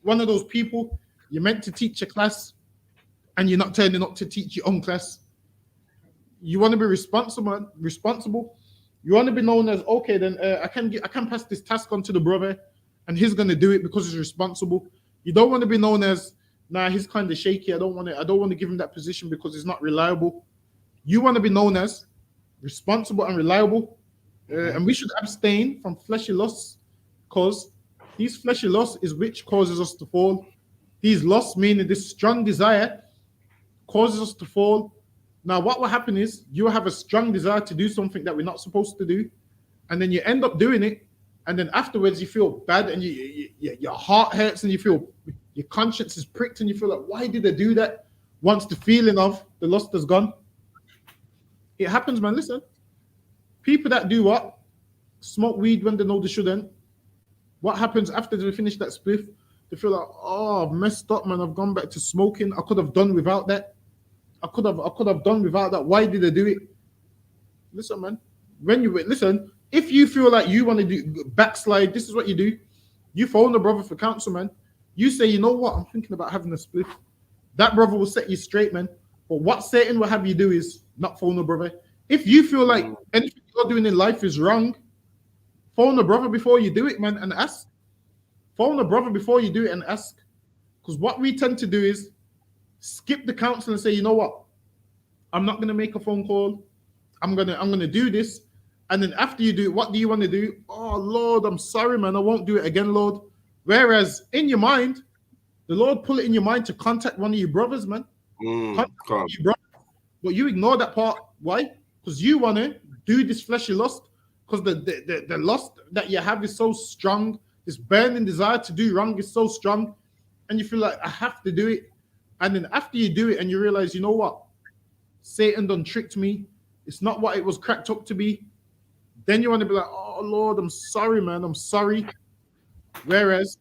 one of those people you're meant to teach a class and you're not turning up to teach your own class. You want to be responsible. You want to be known as, okay, then I can pass this task on to the brother and he's going to do it because he's responsible. You don't want to be known as, nah, he's kind of shaky. I don't want to give him that position because he's not reliable. You want to be known as responsible and reliable. And we should abstain from fleshy lusts, because these fleshy lusts is which causes us to fall. These lusts, meaning this strong desire, causes us to fall. Now, what will happen is you have a strong desire to do something that we're not supposed to do, and then you end up doing it, and then afterwards you feel bad, and your heart hurts, and you feel your conscience is pricked, and you feel like, why did I do that? Once the feeling of the lust has gone. It happens, man. Listen, people that do what? Smoke weed when they know they shouldn't. What happens after they finish that spliff? They feel like, oh, I've messed up, man. I've gone back to smoking. I could have done without that. I could have done without that. Why did I do it? Listen, man. If you feel like you want to do backslide, this is what you do. You phone the brother for counsel, man. You say, you know what? I'm thinking about having a spliff. That brother will set you straight, man. But what Satan will have you do is not phone the brother. If you feel like anything you're doing in life is wrong, phone the brother before you do it, man, and ask. Phone the brother before you do it and ask. Because what we tend to do is skip the counsel and say, you know what? I'm not gonna make a phone call. I'm gonna do this. And then after you do it, what do you want to do? Oh Lord, I'm sorry, man. I won't do it again, Lord. Whereas in your mind, the Lord put it in your mind to contact one of your brothers, man. Contact your brother. But you ignore that part. Why? Because you want to do this fleshy lust. Because the lust that you have is so strong. This burning desire to do wrong is so strong. And you feel like, I have to do it. And then after you do it and you realize, you know what? Satan done tricked me. It's not what it was cracked up to be. Then you want to be like, oh Lord, I'm sorry, man. I'm sorry. Whereas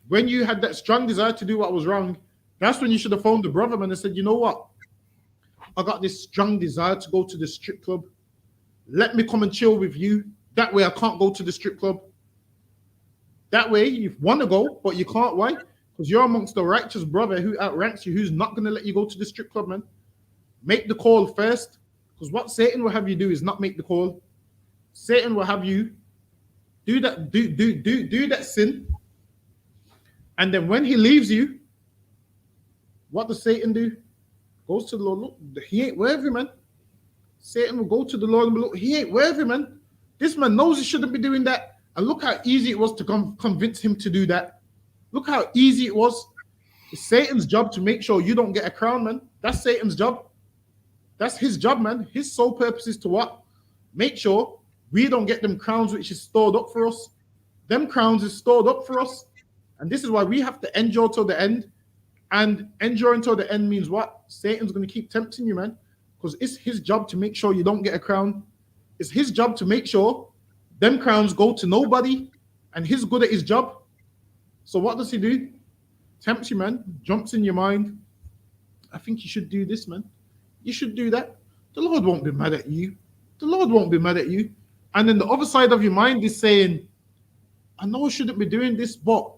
when you had that strong desire to do what was wrong, that's when you should have phoned the brother, man, and said, you know what? I got this strong desire to go to the strip club. Let me come and chill with you. That way I can't go to the strip club. That way you want to go, but you can't. Why? Because you're amongst the righteous brother who outranks you, who's not going to let you go to the strip club, man. Make the call first. Because what Satan will have you do is not make the call. Satan will have you do that sin. And then when he leaves you, what does Satan do? Goes to the Lord. Look, he ain't worthy, man. Satan will go to the Lord and look, he ain't worthy, man. This man knows he shouldn't be doing that. And look how easy it was to convince him to do that. Look how easy it was. It's Satan's job to make sure you don't get a crown, man. That's Satan's job. That's his job, man. His sole purpose is to what? Make sure we don't get them crowns which is stored up for us. Them crowns is stored up for us. And this is why we have to endure till the end. And enduring till the end means what? Satan's going to keep tempting you, man. Because it's his job to make sure you don't get a crown. It's his job to make sure them crowns go to nobody. And he's good at his job. So what does he do? Tempts you, man. Jumps in your mind. I think you should do this, man. You should do that. The Lord won't be mad at you. The Lord won't be mad at you. And then the other side of your mind is saying, I know I shouldn't be doing this, but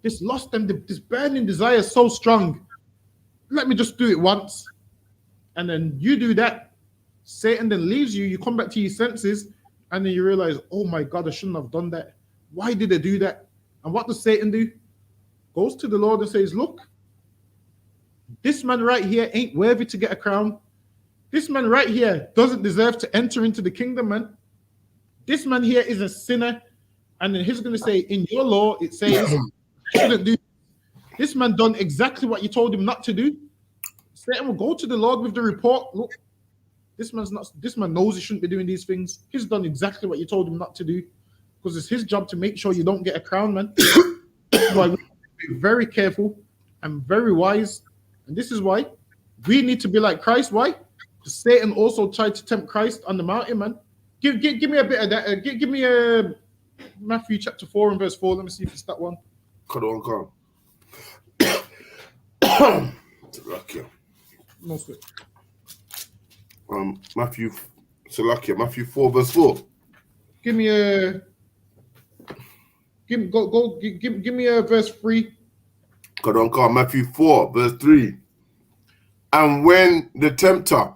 this lust and this burning desire is so strong. Let me just do it once. And then you do that. Satan then leaves you. You come back to your senses. And then you realize, oh my God, I shouldn't have done that. Why did I do that? And what does Satan do? Goes to the Lord and says, look, this man right here ain't worthy to get a crown. This man right here doesn't deserve to enter into the kingdom, man. This man here is a sinner. And then he's going to say, in your law, it says, shouldn't do. This man done exactly what you told him not to do. Satan will go to the Lord with the report. Look, this man knows he shouldn't be doing these things. He's done exactly what you told him not to do. Because it's his job to make sure you don't get a crown, man. That's why we have to be very careful and very wise. And this is why we need to be like Christ. Why? Because Satan also tried to tempt Christ on the mountain, man. Give me a bit of that. Give me a Matthew chapter 4 and verse 4. Let me see if it's that one. Come on. No sweat. Matthew 4 verse 4. Give me a verse 3. Come. Matthew 4 verse 3. And when the tempter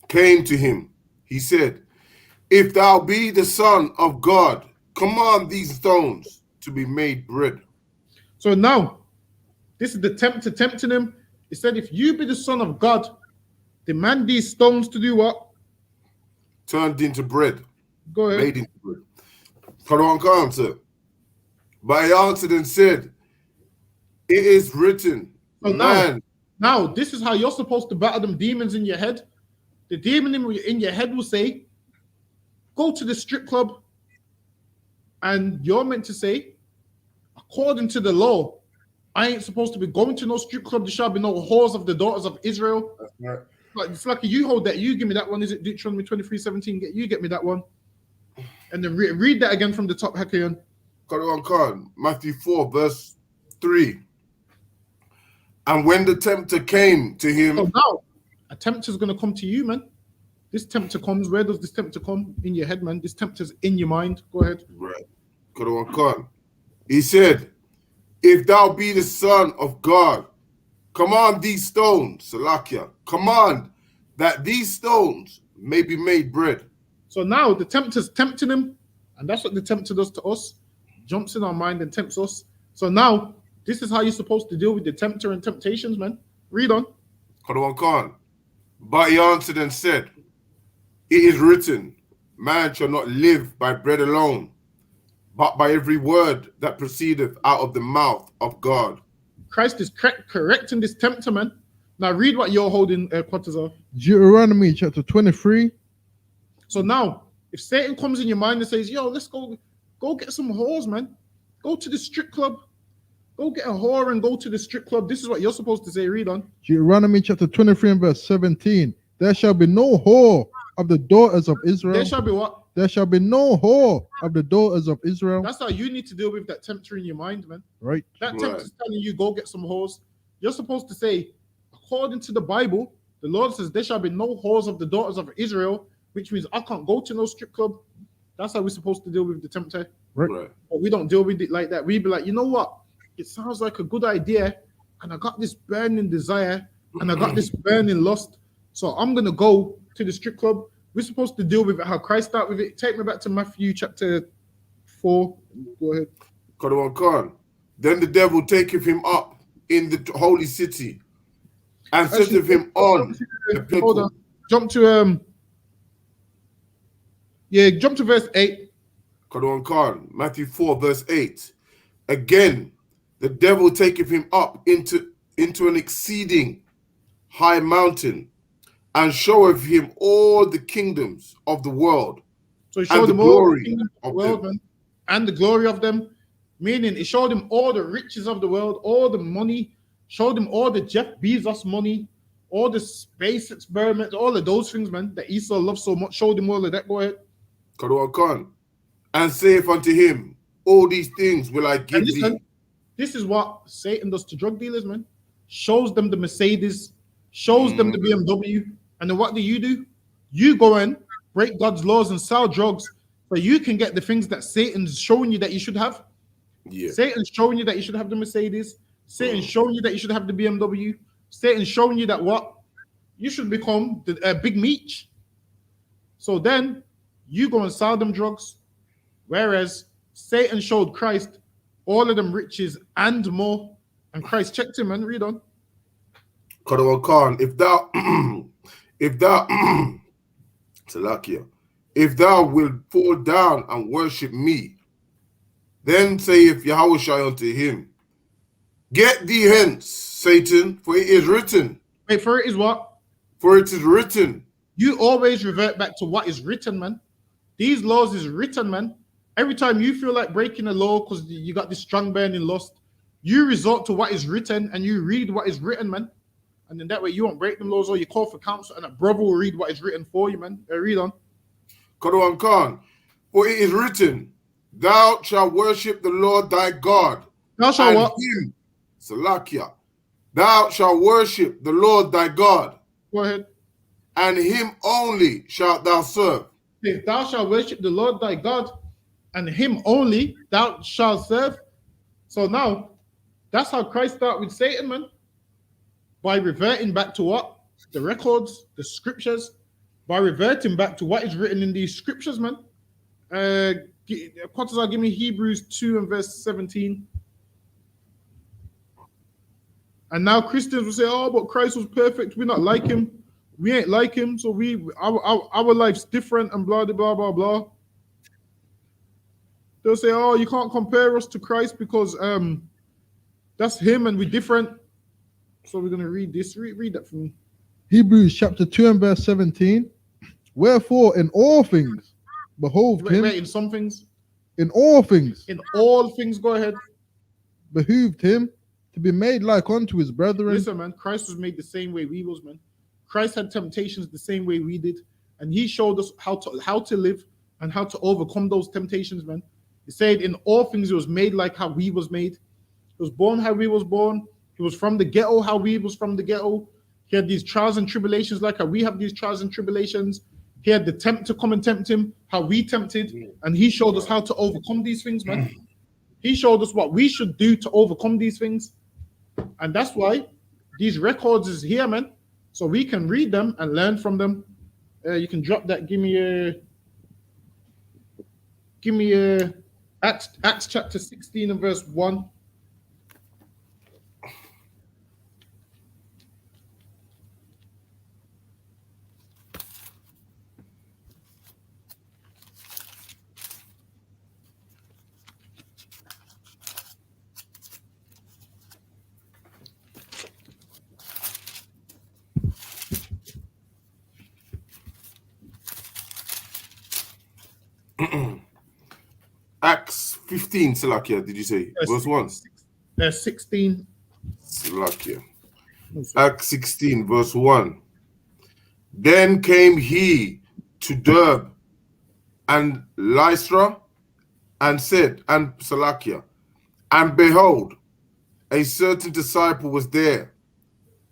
came to him, he said, if thou be the Son of God, command these stones to be made bread. So now, this is the tempter tempting him. He said, if you be the Son of God, demand these stones to do what? Turned into bread. Go ahead. Made into bread. Come, sir. But he answered and said, it is written, so man. Now, this is how you're supposed to battle them demons in your head. The demon in your head will say, go to the strip club. And you're meant to say, according to the law, I ain't supposed to be going to no strip club. There shall be no whores of the daughters of Israel. That's right. Like, it's like you hold that. You give me that one. Is it Deuteronomy 23:17? You get me that one. And then read that again from the top, Hakayon. Come. Matthew 4 verse 3. And when the tempter came to him. So now, a tempter's going to come to you, man. This tempter comes. Where does this tempter come? In your head, man. This tempter's in your mind. Go ahead. Right. Come. He said, if thou be the Son of God, command these stones, Salakia, command that these stones may be made bread. So now the tempter's tempting him, and that's what the tempter does to us. Jumps in our mind and tempts us. So now, this is how you're supposed to deal with the tempter and temptations, man. Read on. Come. But he answered and said, it is written, man shall not live by bread alone, but by every word that proceedeth out of the mouth of God. Christ is correcting this tempter, man. Now read what you're holding, Quatazar. Deuteronomy chapter 23. So now, if Satan comes in your mind and says, yo, let's go get some whores, man. Go to the strip club. Go get a whore and go to the strip club. This is what you're supposed to say. Read on. Deuteronomy chapter 23 and verse 17. There shall be no whore of the daughters of Israel. There shall be what? There shall be no whore of the daughters of Israel. That's how you need to deal with that tempter in your mind, man. Right. That tempter's telling you, go get some whores. You're supposed to say, according to the Bible, the Lord says, there shall be no whores of the daughters of Israel, which means I can't go to no strip club. That's how we're supposed to deal with the tempter. Right. But we don't deal with it like that. We be like, you know what? It sounds like a good idea, and I got this burning desire, and I got this burning lust. So I'm gonna go to the strip club. We're supposed to deal with it how Christ started with it. Take me back to Matthew chapter 4. Go ahead. Kadawan Khan. Then the devil taketh him up in the holy city and setteth him on the Hold pinnacle. on. Jump to verse 8. Kadawan Khan. Matthew 4, verse 8. Again, the devil taketh him up into an exceeding high mountain and showeth him all the kingdoms of the world. So he And showed the him all the glory kingdoms of the of world, them. man, and the glory of them. Meaning, it showed him all the riches of the world, all the money, showed him all the Jeff Bezos money, all the space experiments, all of those things, man, that Esau loved so much. Showed him all of that. Go ahead. Kadawan Khan. And saith unto him, all these things will I give And listen, thee. this is what Satan does to drug dealers, man. Shows them the Mercedes, shows them the BMW, and then what do? You go and break God's laws and sell drugs so you can get the things that Satan's showing you that you should have. Yeah. Satan's showing you that you should have the Mercedes. Satan's showing you that you should have the BMW. Satan's showing you that what? You should become the big meat. So then you go and sell them drugs. Whereas Satan showed Christ all of them riches and more. And Christ checked him and read on. Kadawan Khan, if thou Salakia, if thou wilt fall down and worship me, then saith Yahushua unto him, get thee hence, Satan, for it is written. Wait, for it is what? For it is written. You always revert back to what is written, man. These laws is written, man. Every time you feel like breaking a law because you got this strong burning lust, you resort to what is written and you read what is written, man. And then that way you won't break them laws, or you call for counsel and a brother will read what is written for you, man. Read on. Kadawan Khan, for it is written, thou shalt worship the Lord thy God. Thou shalt and what? him, Salakia, thou shalt worship the Lord thy God, Go ahead. and him only shalt thou serve. If thou shalt worship the Lord thy God, and him only thou shalt serve. So now, that's how Christ started with Satan, man. By reverting back to what? The records, the scriptures. By reverting back to what is written in these scriptures, man. Quatazar, give me Hebrews 2 and verse 17. And now Christians will say, oh, but Christ was perfect. We're not like him. We ain't like him. So our life's different and blah, blah, blah, blah. They'll say, oh, you can't compare us to Christ because that's him and we're different. So we're going to read this. Read that for me. Hebrews chapter 2 and verse 17. Wherefore in all things behoved him. Wait, in some things? In all things. In all things, go ahead. Behooved him to be made like unto his brethren. Listen, man, Christ was made the same way we was, man. Christ had temptations the same way we did. And he showed us how to live and how to overcome those temptations, man. He said in all things he was made like how we was made. He was born how we was born. He was from the ghetto how we was from the ghetto. He had these trials and tribulations like how we have these trials and tribulations. He had the tempt to come and tempt him how we tempted. And he showed us how to overcome these things, man. He showed us what we should do to overcome these things. And that's why these records is here, man. So we can read them and learn from them. You can drop that. Give me a Acts chapter 16 and verse 1. Acts 15, Salakia, did you say? Verse 1. 16. Salakia. Acts 16, verse 1. Then came he to Derbe and Lystra and said, and Salakia, and behold, a certain disciple was there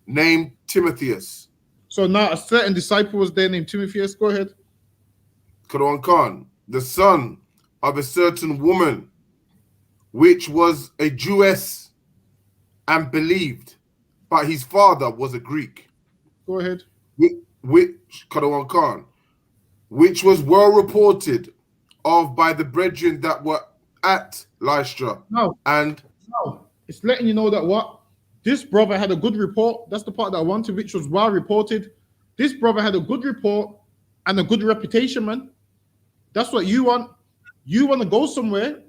named Timotheus. So now a certain disciple was there named Timotheus. Go ahead. Quran Khan, the son of a certain woman, which was a Jewess and believed, but his father was a Greek. Go ahead. Which Kadawan Khan, which was well reported of by the brethren that were at Lystra. No, And no. It's letting you know that what? This brother had a good report. That's the part that I wanted, which was well reported. This brother had a good report and a good reputation, man. That's what you want. You want to go somewhere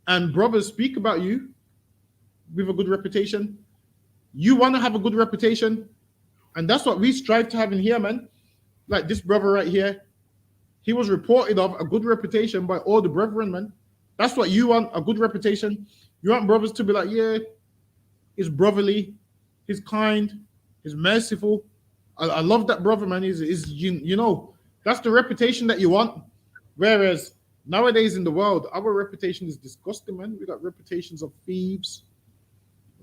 and brothers speak about you with a good reputation. You want to have a good reputation. And that's what we strive to have in here, man. Like this brother right here, he was reported of a good reputation by all the brethren, man. That's what you want, a good reputation. You want brothers to be like, yeah, he's brotherly, he's kind, he's merciful. I love that brother, man. He's you know, that's the reputation that you want. Whereas nowadays in the world, our reputation is disgusting, man. We got reputations of thieves,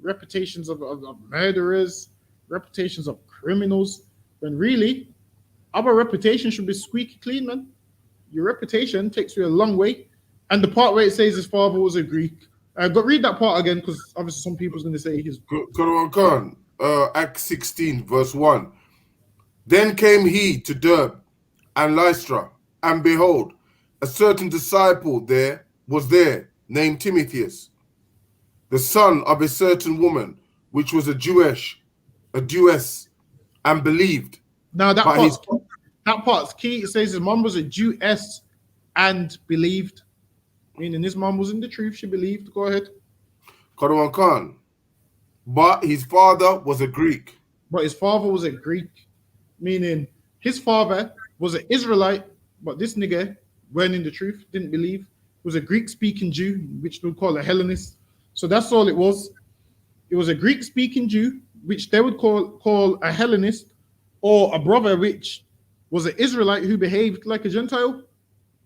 reputations of murderers, reputations of criminals, when really our reputation should be squeaky clean, man. Your reputation takes you a long way. And the part where it says his father was a Greek, but read that part again, because obviously some people's going to say his. Kadawan Khan, Acts 16, verse 1. Then came he to Derbe and Lystra, and behold, a certain disciple there was there, named Timotheus, the son of a certain woman, which was a Jewess, and believed. Now that part's key. It says his mom was a Jewess and believed, meaning his mom was in the truth. She believed. Go ahead. Kadawan Khan, but his father was a Greek. But his father was a Greek, meaning his father was an Israelite, but this nigga weren't in the truth, didn't believe. Was a Greek-speaking Jew, which we would call a Hellenist. So that's all it was. It was a Greek-speaking Jew, which they would call a Hellenist, or a brother which was an Israelite who behaved like a Gentile.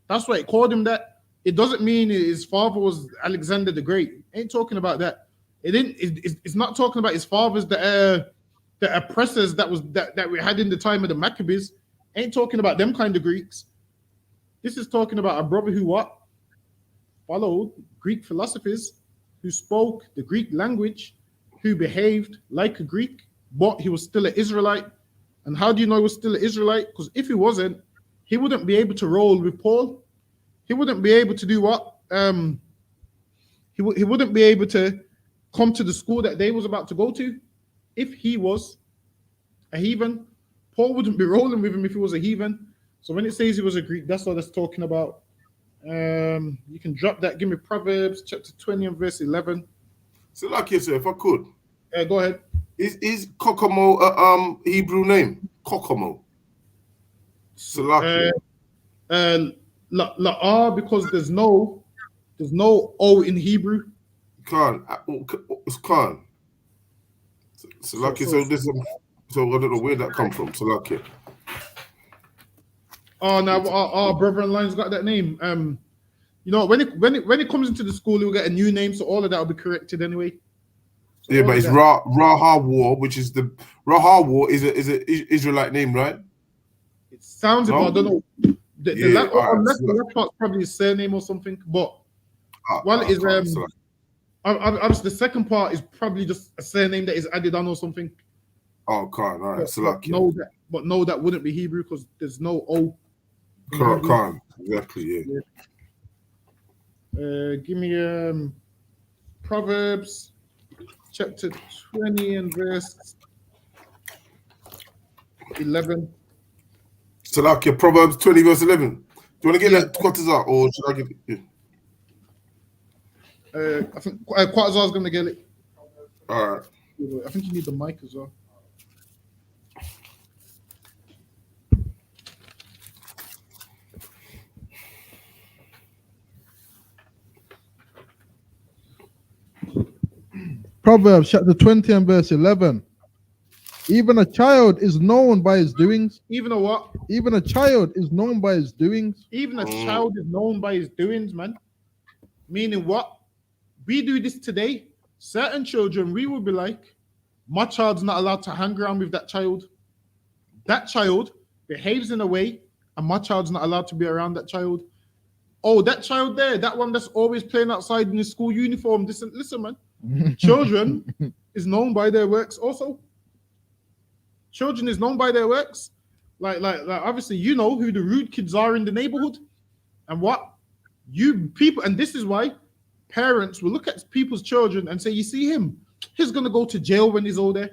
That's why it called him that. It doesn't mean his father was Alexander the Great. Ain't talking about that. It's not talking about his fathers, the oppressors that we had in the time of the Maccabees. Ain't talking about them kind of Greeks. This is talking about a brother who what? Followed Greek philosophies, who spoke the Greek language, who behaved like a Greek, but he was still an Israelite. And how do you know he was still an Israelite? Because if he wasn't, he wouldn't be able to roll with Paul. He wouldn't be able to do what? He wouldn't be able to come to the school that they was about to go to. If he was a heathen, Paul wouldn't be rolling with him if he was a heathen. So when it says he was a Greek, that's what that's talking about. You can drop that. Give me Proverbs chapter 20 and verse 11. So like you said, if I could. Go ahead. Is Kokomo a Hebrew name? Kokomo. Salakia. La'ar, because there's no O in Hebrew. Khan. It's Khan. Salakia. So I don't know where that come from. Salakia. Oh, now our brother-in-law's got that name. You know, when it comes into the school, he'll get a new name, so all of that will be corrected anyway. So yeah, but it's Rahawar, which is the Rahawar is an Israelite name, right? It sounds about, I don't know. Unless the left part's probably his surname or something, but it is obviously the second part is probably just a surname that is added on or something. Oh, Khan, all right. But no, that wouldn't be Hebrew because there's no O. Khan, exactly, yeah. Give me Proverbs chapter 20 and verse 11. Salakia, Proverbs 20 verse 11. Do you want to get that Quatazar or should I give it? Yeah. I think Quatazar's going to get it. All right. I think you need the mic as well. Proverbs chapter 20 and verse 11. Even a child is known by his doings. Even a what? Even a child is known by his doings. Even a child is known by his doings, man. Meaning what? We do this today. Certain children, we will be like, my child's not allowed to hang around with that child. That child behaves in a way, and my child's not allowed to be around that child. Oh, that child there, that one that's always playing outside in his school uniform. Listen, man. Children is known by their works also. Children is known by their works. Like obviously, you know who the rude kids are in the neighborhood. And what you people, and this is why parents will look at people's children and say, you see him, he's going to go to jail when he's older.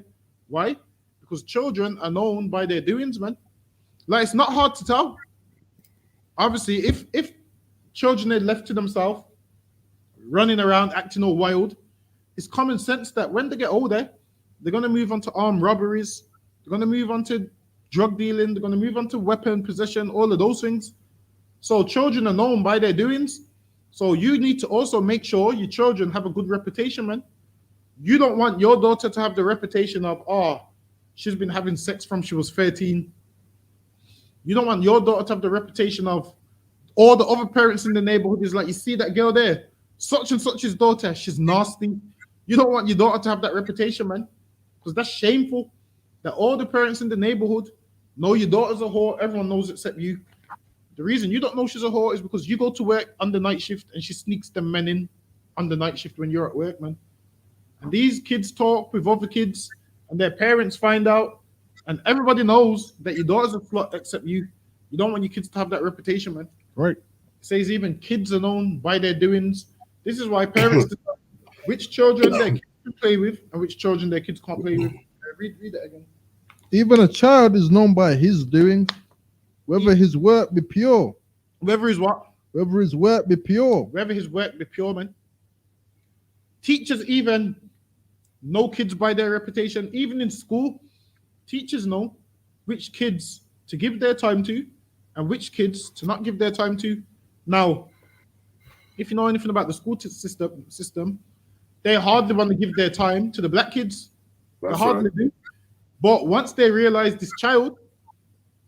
Why? Because children are known by their doings, man. Like, it's not hard to tell. Obviously, if children are left to themselves, running around acting all wild, it's common sense that when they get older, they're going to move on to armed robberies, they're going to move on to drug dealing, they're going to move on to weapon possession, all of those things. So children are known by their doings. So you need to also make sure your children have a good reputation, man. You don't want your daughter to have the reputation of, oh, she's been having sex from she was 13. You don't want your daughter to have the reputation of all the other parents in the neighborhood is like, you see that girl there, such and such's daughter, she's nasty. You don't want your daughter to have that reputation, man, because that's shameful. That all the parents in the neighborhood know your daughter's a whore. Everyone knows except you. The reason you don't know she's a whore is because you go to work on the night shift and she sneaks them men in on the night shift when you're at work, man. And these kids talk with other kids and their parents find out, and everybody knows that your daughter's a slut except you. You don't want your kids to have that reputation, man. Right. It says even kids are known by their doings. This is why parents decide which children their kids can play with and which children their kids can't play with. Read that again. Even a child is known by his doings, whether his work be pure. Whether his what? Whether his work be pure. Whether his work be pure, man. Teachers even know kids by their reputation. Even in school, teachers know which kids to give their time to and which kids to not give their time to. Now, if you know anything about the school system, they hardly want to give their time to the black kids. They hardly do. But once they realize this child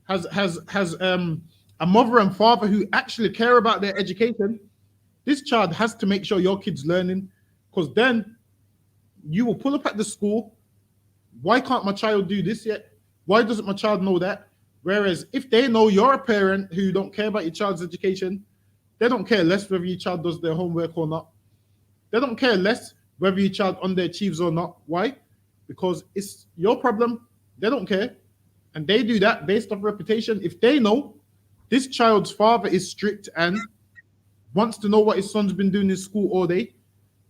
has a mother and father who actually care about their education, this child has to make sure your kid's learning, because then you will pull up at the school. Why can't my child do this yet? Why doesn't my child know that? Whereas if they know you're a parent who don't care about your child's education, they don't care less whether your child does their homework or not. They don't care less whether your child underachieves or not. Why? Because it's your problem. They don't care. And they do that based off reputation. If they know this child's father is strict and wants to know what his son's been doing in school all day,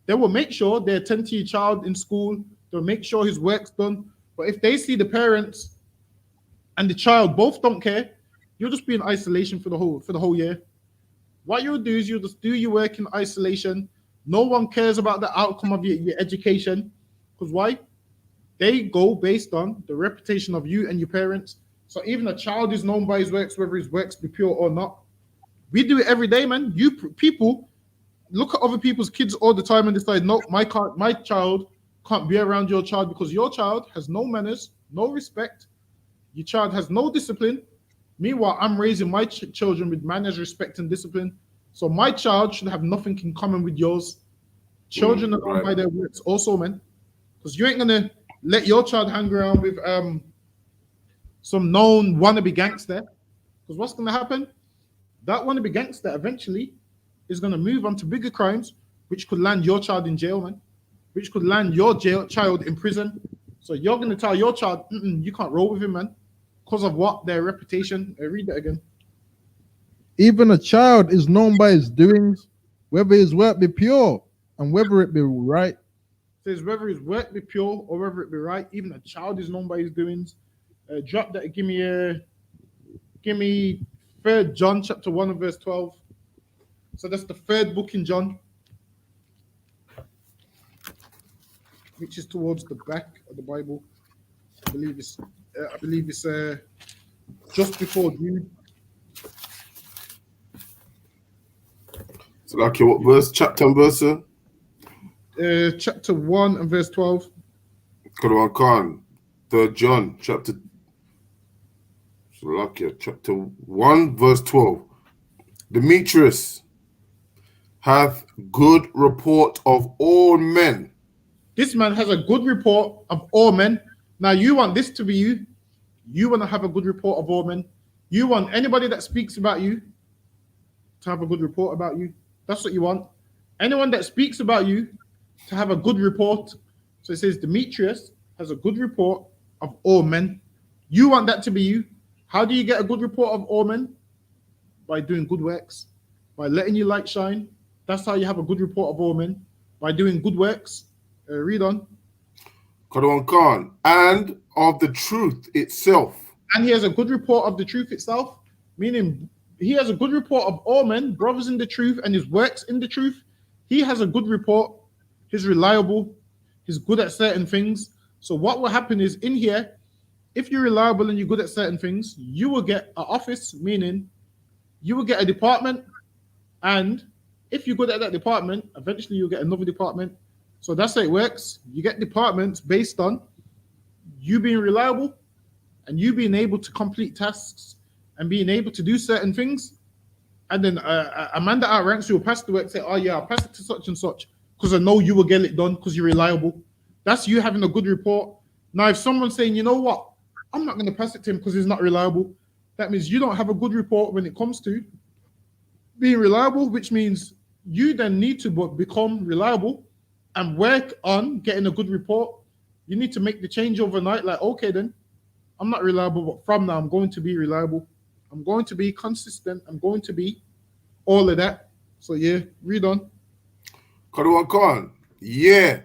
they will make sure they attend to your child in school. They'll make sure his work's done. But if they see the parents and the child both don't care, you'll just be in isolation for the whole year. What you'll do is you'll just do your work in isolation. No one cares about the outcome of your education. Because why? They go based on the reputation of you and your parents. So even a child is known by his works, whether his works be pure or not. We do it every day, man. You people look at other people's kids all the time and decide, no, my child can't be around your child because your child has no manners, no respect. Your child has no discipline. Meanwhile, I'm raising my children with manners, respect, and discipline. So my child should have nothing in common with yours. Children are known by their works also, man. Because you ain't going to let your child hang around with some known wannabe gangster. Because what's going to happen? That wannabe gangster eventually is going to move on to bigger crimes, which could land your child in jail, man. Which could land your child in prison. So you're going to tell your child, you can't roll with him, man. Because of what? Their reputation. I read that again. Even a child is known by his doings, whether his work be pure and whether it be right. It says whether his work be pure or whether it be right. Even a child is known by his doings. Drop that. Give me 3 John chapter 1 and verse 12. So that's the 3rd book in John, which is towards the back of the Bible. I believe it's just before Jude. So, like, what verse, chapter and verse? Chapter 1 and verse 12. 3rd John, chapter. So, like, chapter 1, verse 12. Demetrius hath good report of all men. This man has a good report of all men. Now you want this to be you. You want to have a good report of all men. You want anybody that speaks about you to have a good report about you. That's what you want. Anyone that speaks about you to have a good report. So it says Demetrius has a good report of all men. You want that to be you. How do you get a good report of all men? By doing good works, by letting your light shine. That's how you have a good report of all men, by doing good works. Read on. Kadawan Khan, and of the truth itself. And he has a good report of the truth itself, meaning he has a good report of all men, brothers in the truth, and his works in the truth. He has a good report. He's reliable. He's good at certain things. So what will happen is in here, if you're reliable and you're good at certain things, you will get an office, meaning you will get a department. And if you're good at that department, eventually you'll get another department. So that's how it works. You get departments based on you being reliable and you being able to complete tasks and being able to do certain things. And then a man that outranks you will pass the work, say, oh yeah, I'll pass it to such and such because I know you will get it done because you're reliable. That's you having a good report. Now, if someone's saying, you know what, I'm not going to pass it to him because he's not reliable, that means you don't have a good report when it comes to being reliable, which means you then need to become reliable and work on getting a good report. You need to make the change overnight. Like, okay, then I'm not reliable, but from now I'm going to be reliable. I'm going to be consistent. I'm going to be all of that. So yeah, read on. Kadawan Khan, yeah.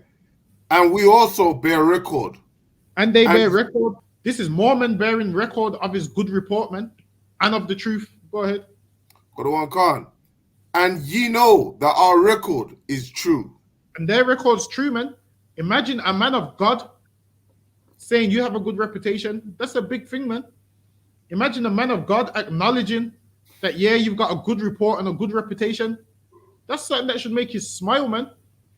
And we also bear record. And they bear record. This is Mormon bearing record of his good report, man, and of the truth. Go ahead. Kadawan Khan, and ye know that our record is true. And their record's true, man. Imagine a man of God saying you have a good reputation. That's a big thing, man. Imagine a man of God acknowledging that, yeah, you've got a good report and a good reputation. That's something that should make you smile, man.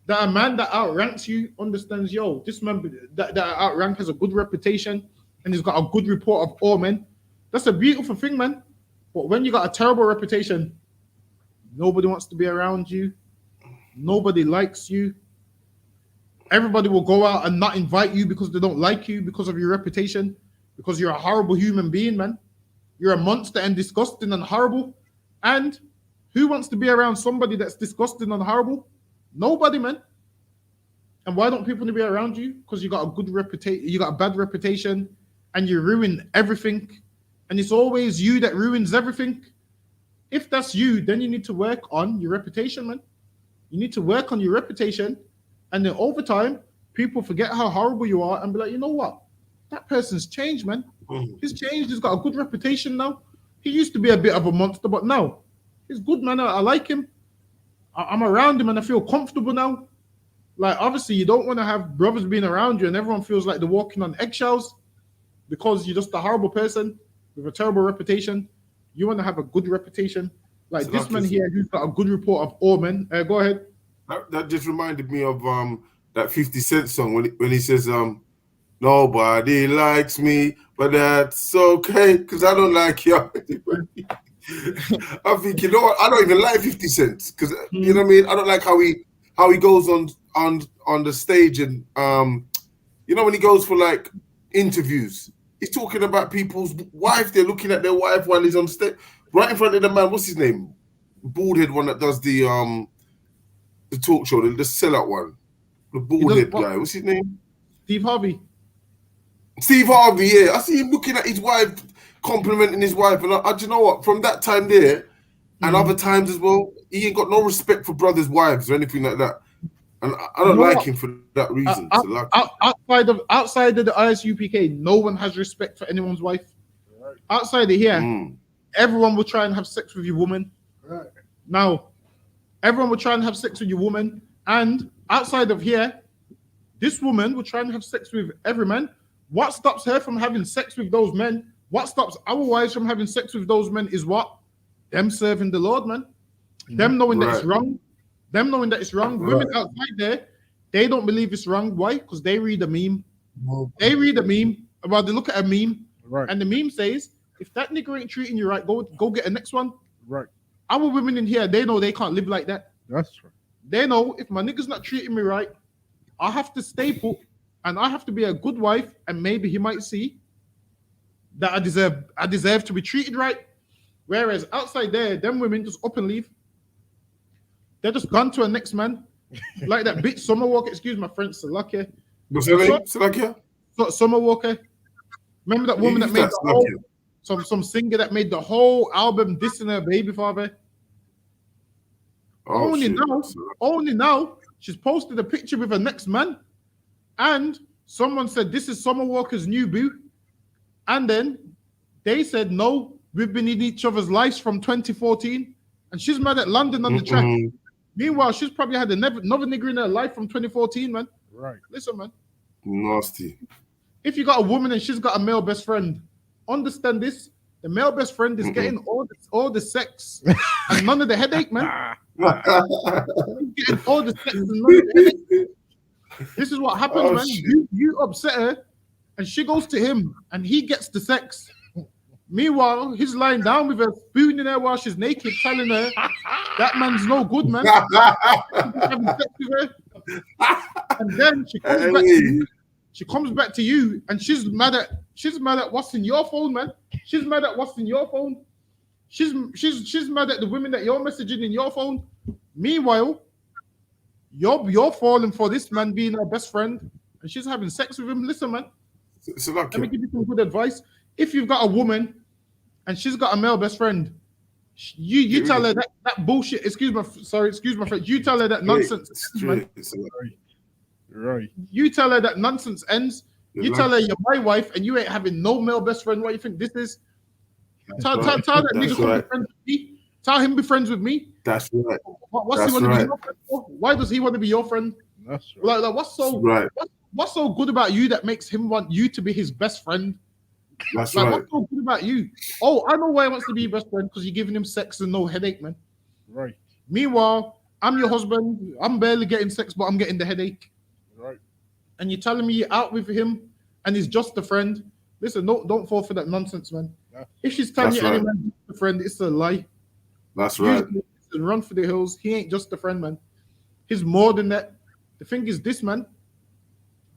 That a man that outranks you understands, yo, this man that outrank has a good reputation and he's got a good report of all men. That's a beautiful thing, man. But when you got a terrible reputation, nobody wants to be around you. Nobody likes you. Everybody will go out and not invite you because they don't like you because of your reputation, because you're a horrible human being, man. You're a monster and disgusting and horrible. And who wants to be around somebody that's disgusting and horrible? Nobody, man. And why don't people want to be around you? Because you got a good reputation, you got a bad reputation, and you ruin everything. And it's always you that ruins everything. If that's you, then you need to work on your reputation, man. You need to work on your reputation. And then over time, people forget how horrible you are and be like, you know what? That person's changed, man. He's changed. He's got a good reputation now. He used to be a bit of a monster, but now he's good, man. I like him. I'm around him and I feel comfortable now. Like, obviously, you don't want to have brothers being around you and everyone feels like they're walking on eggshells because you're just a horrible person with a terrible reputation. You want to have a good reputation. Like so this man here who's got a good report of all men. Go ahead. That just reminded me of that 50 Cent song when he says, nobody likes me, but that's okay, because I don't like you. I think, you know what, I don't even like 50 Cent, because you know what I mean? I don't like how he goes on the stage and you know when he goes for like interviews, he's talking about people's wife, they're looking at their wife while he's on stage, right in front of the man, what's his name? Bald-head one that does the talk show, the sellout one. The bald-head guy. What's his name? Steve Harvey. Steve Harvey, yeah. I see him looking at his wife, complimenting his wife. And do you know what? From that time there, and other times as well, he ain't got no respect for brothers' wives or anything like that. And I don't like him for that reason. Outside of the I.S.U.P.K, no one has respect for anyone's wife. Outside of here, everyone will try and have sex with your woman. Right. Now, everyone will try and have sex with your woman. And outside of here, this woman will try and have sex with every man. What stops her from having sex with those men? What stops our wives from having sex with those men is what? Them serving the Lord, man. Them knowing that it's wrong. Them knowing that it's wrong. Women outside there, they don't believe it's wrong. Why? Because they read a meme. They read a meme. Well, they look at a meme. Right. And the meme says, if that nigga ain't treating you right, go get a next one. Right. Our women in here, they know they can't live like that. That's right. They know if my nigga's not treating me right, I have to stay put and I have to be a good wife, and maybe he might see that I deserve to be treated right. Whereas outside there, them women just up and leave. They're just gone to a next man. Like that bitch Summer Walker, excuse my French, Salakia. What's her name? Salakia? Summer Walker. Remember that woman that Who's made that, the whole, Salakia? some singer that made the whole album dissing her baby father. Oh, only shit. now, she's posted a picture with her next man, and someone said this is Summer Walker's new boo, and then they said no, we've been in each other's lives from 2014, and she's mad at London on the track. Meanwhile, she's probably had another nigger in her life from 2014, man. Right. Listen, man. Nasty. If you got a woman and she's got a male best friend, understand this: the male best friend is getting all the sex and none of the headache, man. Getting all the sex and none of the headache. This is what happens, man. You upset her, and she goes to him, and he gets the sex. Meanwhile, he's lying down with her, spooning her while she's naked, telling her that man's no good, man. Having sex with her. And then she comes back to you. She comes back to you, and she's mad at what's in your phone, man. She's mad at what's in your phone. She's mad at the women that you're messaging in your phone. Meanwhile, you're falling for this man being her best friend, and she's having sex with him. Listen, man. Let me give you some good advice. If you've got a woman and she's got a male best friend, you tell her that bullshit. Excuse my friend. You tell her that nonsense. Right. You tell her that nonsense ends. You tell her you're my wife and you ain't having no male best friend. What you think this is? Tell that nigga come be friends with me. Tell him be friends with me. That's right. What's he want to be your friend for? Why does he want to be your friend? That's right. Like what's so good about you that makes him want you to be his best friend? That's like, right. What's so good about you? Oh, I know why he wants to be your best friend, because you're giving him sex and no headache, man. Right. Meanwhile, I'm your husband. I'm barely getting sex, but I'm getting the headache. Right. And you're telling me you're out with him and he's just a friend. Listen, don't fall for that nonsense, man. Yeah. If she's telling you any man's just a friend, it's a lie. That's right. Run for the hills. He ain't just a friend, man. He's more than that. The thing is this, man.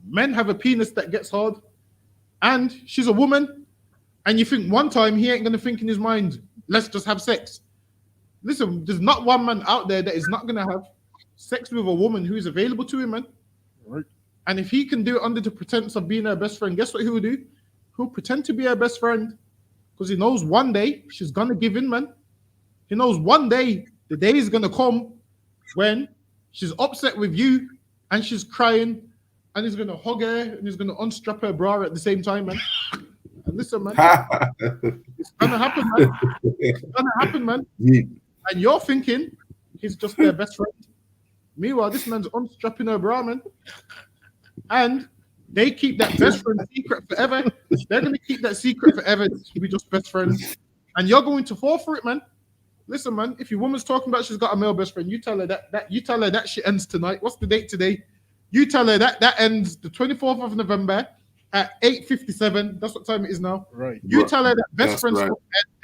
Men have a penis that gets hard, and she's a woman, and you think one time he ain't gonna think in his mind, let's just have sex. Listen, there's not one man out there that is not gonna have sex with a woman who is available to him, man. Right. And if he can do it under the pretense of being her best friend, guess what he will do? He'll pretend to be her best friend, because he knows one day she's gonna give in, man. He knows one day the day is gonna come when she's upset with you and she's crying, and he's gonna hug her and he's gonna unstrap her bra at the same time, man. And listen, man, it's gonna happen, man. It's gonna happen, man. Yeah. And you're thinking he's just their best friend. Meanwhile, this man's unstrapping her bra, man. And they keep that best friend secret forever. They're gonna keep that secret forever to be just best friends. And you're going to fall for it, man. Listen, man, if your woman's talking about she's got a male best friend, you tell her that shit ends tonight. What's the date today? You tell her that ends the 24th of November at 8:57. That's what time it is now. Right. You tell her that best friend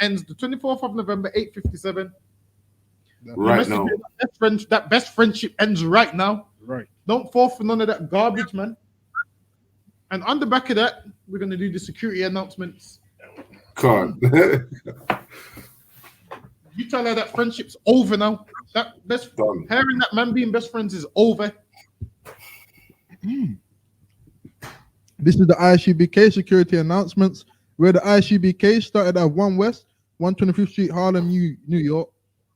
ends the 24th of November, 8:57. Right now. That best friendship ends right now. Right. Don't fall for none of that garbage, man. And on the back of that, we're gonna do the security announcements. God. You tell her that friendship's over now. That her and that man being best friends is over. This is the I.S.U.P.K security announcements, where the I.S.U.P.K started at 1 West, 125th Street, Harlem, New York.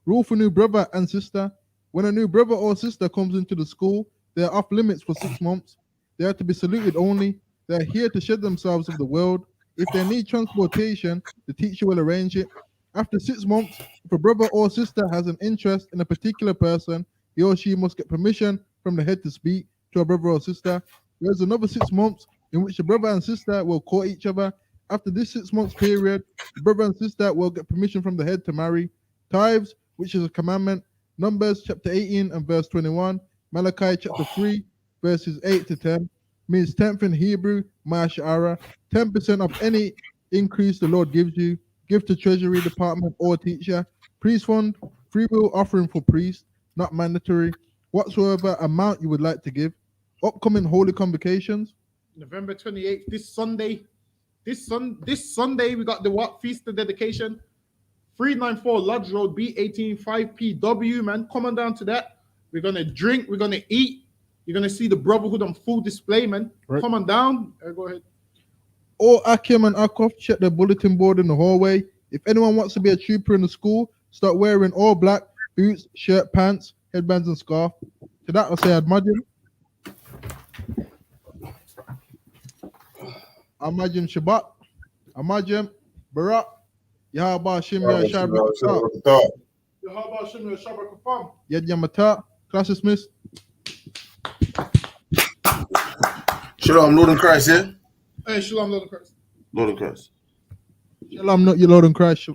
Rule for new brother and sister: when a new brother or sister comes into the school, they are off limits for 6 months. They are to be saluted only. They are here to shed themselves of the world. If they need transportation, the teacher will arrange it. After 6 months, if a brother or sister has an interest in a particular person, he or she must get permission from the head to speak to a brother or sister. There is another 6 months in which the brother and sister will court each other. After this 6 months period, the brother and sister will get permission from the head to marry. Tithes, which is a commandment: Numbers chapter 18 and verse 21, Malachi chapter 3 verses 8 to 10, means 10th in Hebrew, Ma'ashara, 10% of any increase the Lord gives you. Give to treasury department or teacher. Priest fund, free will offering for priest, not mandatory. Whatsoever amount you would like to give. Upcoming holy convocations: November 28th, this Sunday. This Sunday we got the feast of dedication. 394 Lodge Road, B18 5PW, man. Come on down to that. We're gonna drink, we're gonna eat. You're gonna see the brotherhood on full display, man. Right. Come on down. Go ahead. All Akim and Akoff, check the bulletin board in the hallway. If anyone wants to be a trooper in the school, start wearing all black, boots, shirt, pants, headbands, and scarf. To that, I say Admajim. Amajim Shabbat. Amajim Barak. Yahaba Shimya Shabbat. Yed Yamata. Class dismissed. Shalom, Lord in Christ, yeah? Hey, Shalom, Lord of Christ. Lord in Christ. Shalom, not your Lord in Christ.